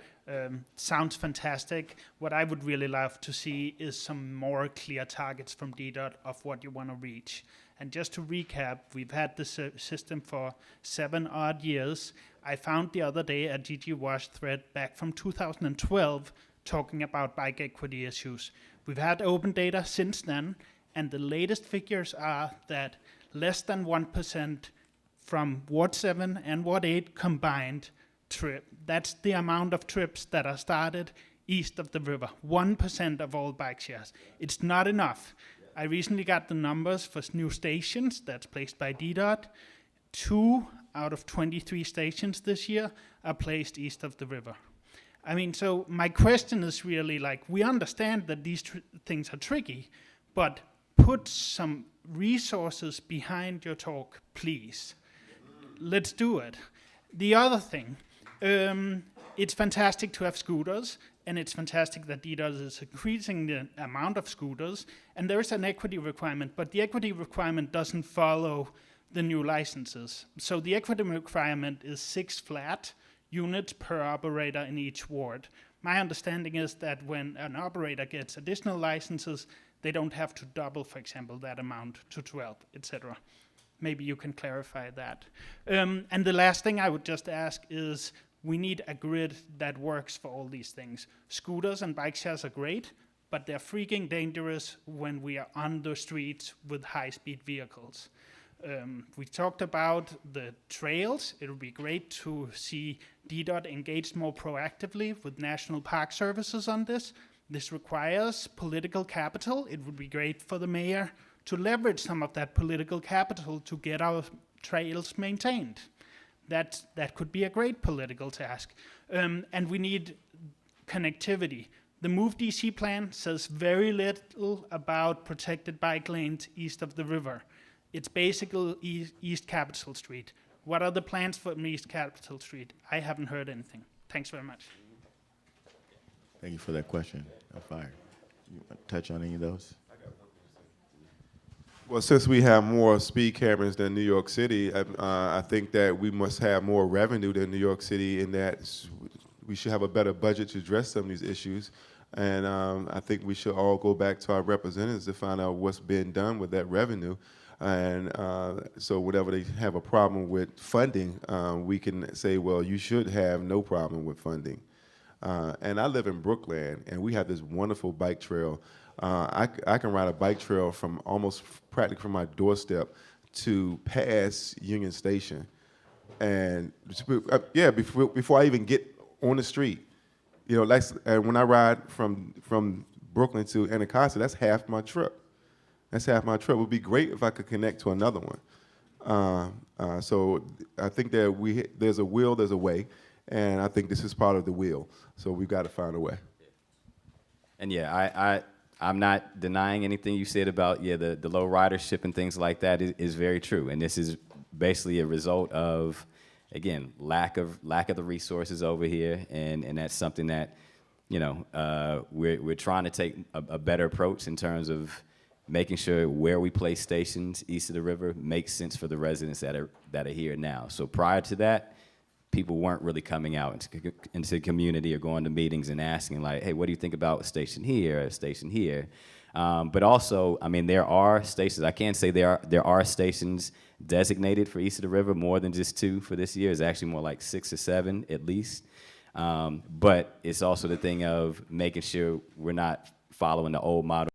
Sounds fantastic. What I would really love to see is some more clear targets from DDOT of what you want to reach. And just to recap, we've had this system for 7 odd years. I found the other day a GG Wash thread back from 2012 talking about bike equity issues. We've had open data since then, and the latest figures are that less than 1% from Ward 7 and Ward 8 combined trip. That's the amount of trips that are started east of the river, 1% of all bike shares. It's not enough. I recently got the numbers for new stations that's placed by DDOT. 2 out of 23 stations this year are placed east of the river. I mean, so my question is really like, we understand that these things are tricky, but put some resources behind your talk, please. Let's do it. The other thing, it's fantastic to have scooters, and it's fantastic that DDOT is increasing the amount of scooters, and there is an equity requirement, but the equity requirement doesn't follow the new licenses. So the equity requirement is 6 flat units per operator in each ward. My understanding is that when an operator gets additional licenses, they don't have to double, for example, that amount to 12, etc. Maybe you can clarify that. And the last thing I would just ask is, we need a grid that works for all these things. Scooters and bike shares are great, but they're freaking dangerous when we are on the streets with high-speed vehicles. We talked about the trails. It would be great to see DDOT engaged more proactively with National Park Services on this. This requires political capital. It would be great for the mayor to leverage some of that political capital to get our trails maintained. That could be a great political task. And we need connectivity. The Move DC plan says very little about protected bike lanes east of the river. It's basically East Capitol Street. What are the plans for East Capitol Street? I haven't heard anything. Thanks very much. Thank you for that question. Fire. You want to touch on any of those? Well, since we have more speed cameras than New York City, I think that we must have more revenue than New York City in that we should have a better budget to address some of these issues. And I think we should all go back to our representatives to find out what's been done with that revenue. And so whenever they have a problem with funding, we can say, well, you should have no problem with funding. And I live in Brookland, and we have this wonderful bike trail. I can ride a bike trail from almost practically from my doorstep to past Union Station. And before I even get on the street, you know, when I ride from Brooklyn to Anacostia, that's half my trip. That's half my trip. It would be great if I could connect to another one. So I think that there's a will, there's a way, and I think this is part of the will. So we've got to find a way. And yeah, I'm not denying anything you said about the low ridership and things like that is very true. And this is basically a result of again, lack of the resources over here, and that's something that, you know, we're trying to take a better approach in terms of making sure where we place stations east of the river makes sense for the residents that are here now. So prior to that, people weren't really coming out into the community or going to meetings and asking, like, hey, what do you think about a station here, a station here? But also, I mean, there are stations. I can't say there are stations designated for east of the river, more than just 2 for this year. It's actually more like 6 or 7 at least. But it's also the thing of making sure we're not following the old model.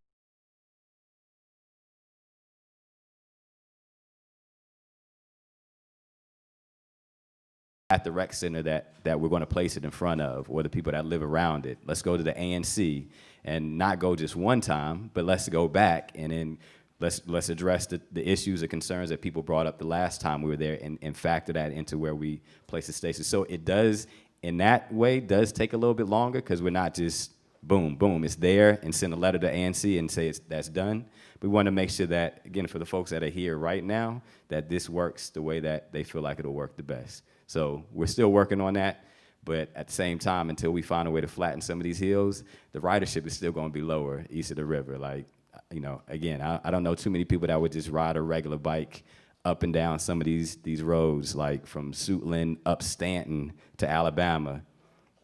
At the rec center that we're going to place it in front of, or the people that live around it. Let's go to the ANC and not go just one time, but let's go back and then let's address the issues or concerns that people brought up the last time we were there and factor that into where we place the station. So it does, in that way, does take a little bit longer because we're not just boom, boom, it's there and send a letter to ANC and say that's done. We want to make sure that, again, for the folks that are here right now, that this works the way that they feel like it'll work the best. So we're still working on that, but at the same time, until we find a way to flatten some of these hills, the ridership is still going to be lower east of the river. Like, you know, again, I don't know too many people that would just ride a regular bike up and down some of these roads, like from Suitland up Stanton to Alabama.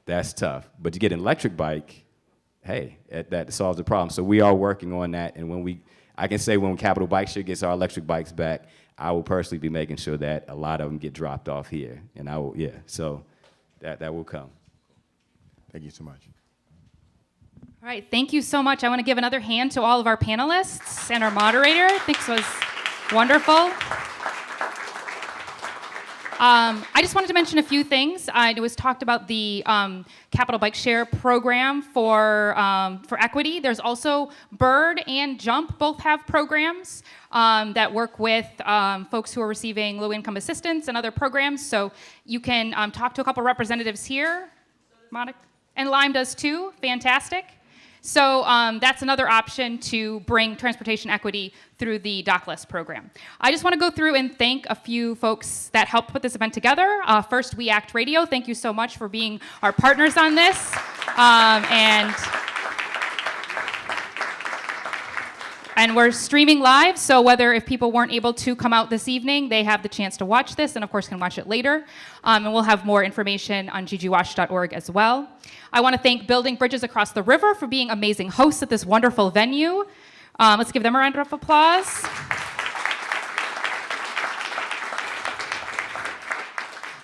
That's tough. But to get an electric bike, hey, that solves the problem. So we are working on that, and I can say when Capital Bike Share gets our electric bikes back, I will personally be making sure that a lot of them get dropped off here, and so that will come. Thank you so much. All right, thank you so much. I want to give another hand to all of our panelists and our moderator. I think this was wonderful. I just wanted to mention a few things. It was talked about the Capital Bike Share program for equity. There's also Bird and Jump both have programs that work with folks who are receiving low-income assistance and other programs. So you can talk to a couple representatives here. Monica. And Lime does too. Fantastic. So that's another option to bring transportation equity through the DocList program. I just want to go through and thank a few folks that helped put this event together. First, We Act Radio. Thank you so much for being our partners on this. And we're streaming live, so if people weren't able to come out this evening, they have the chance to watch this, and of course can watch it later. And we'll have more information on ggwash.org as well. I want to thank Building Bridges Across the River for being amazing hosts at this wonderful venue. Let's give them a round of applause.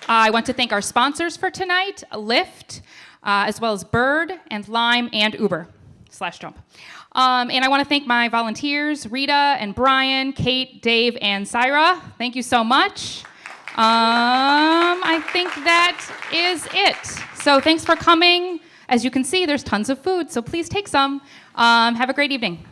I want to thank our sponsors for tonight, Lyft, as well as Bird and Lime and Uber/Jump. And I want to thank my volunteers, Rita and Brian, Kate, Dave, and Syra. Thank you so much. I think that is it. So thanks for coming. As you can see, there's tons of food, so please take some. Have a great evening.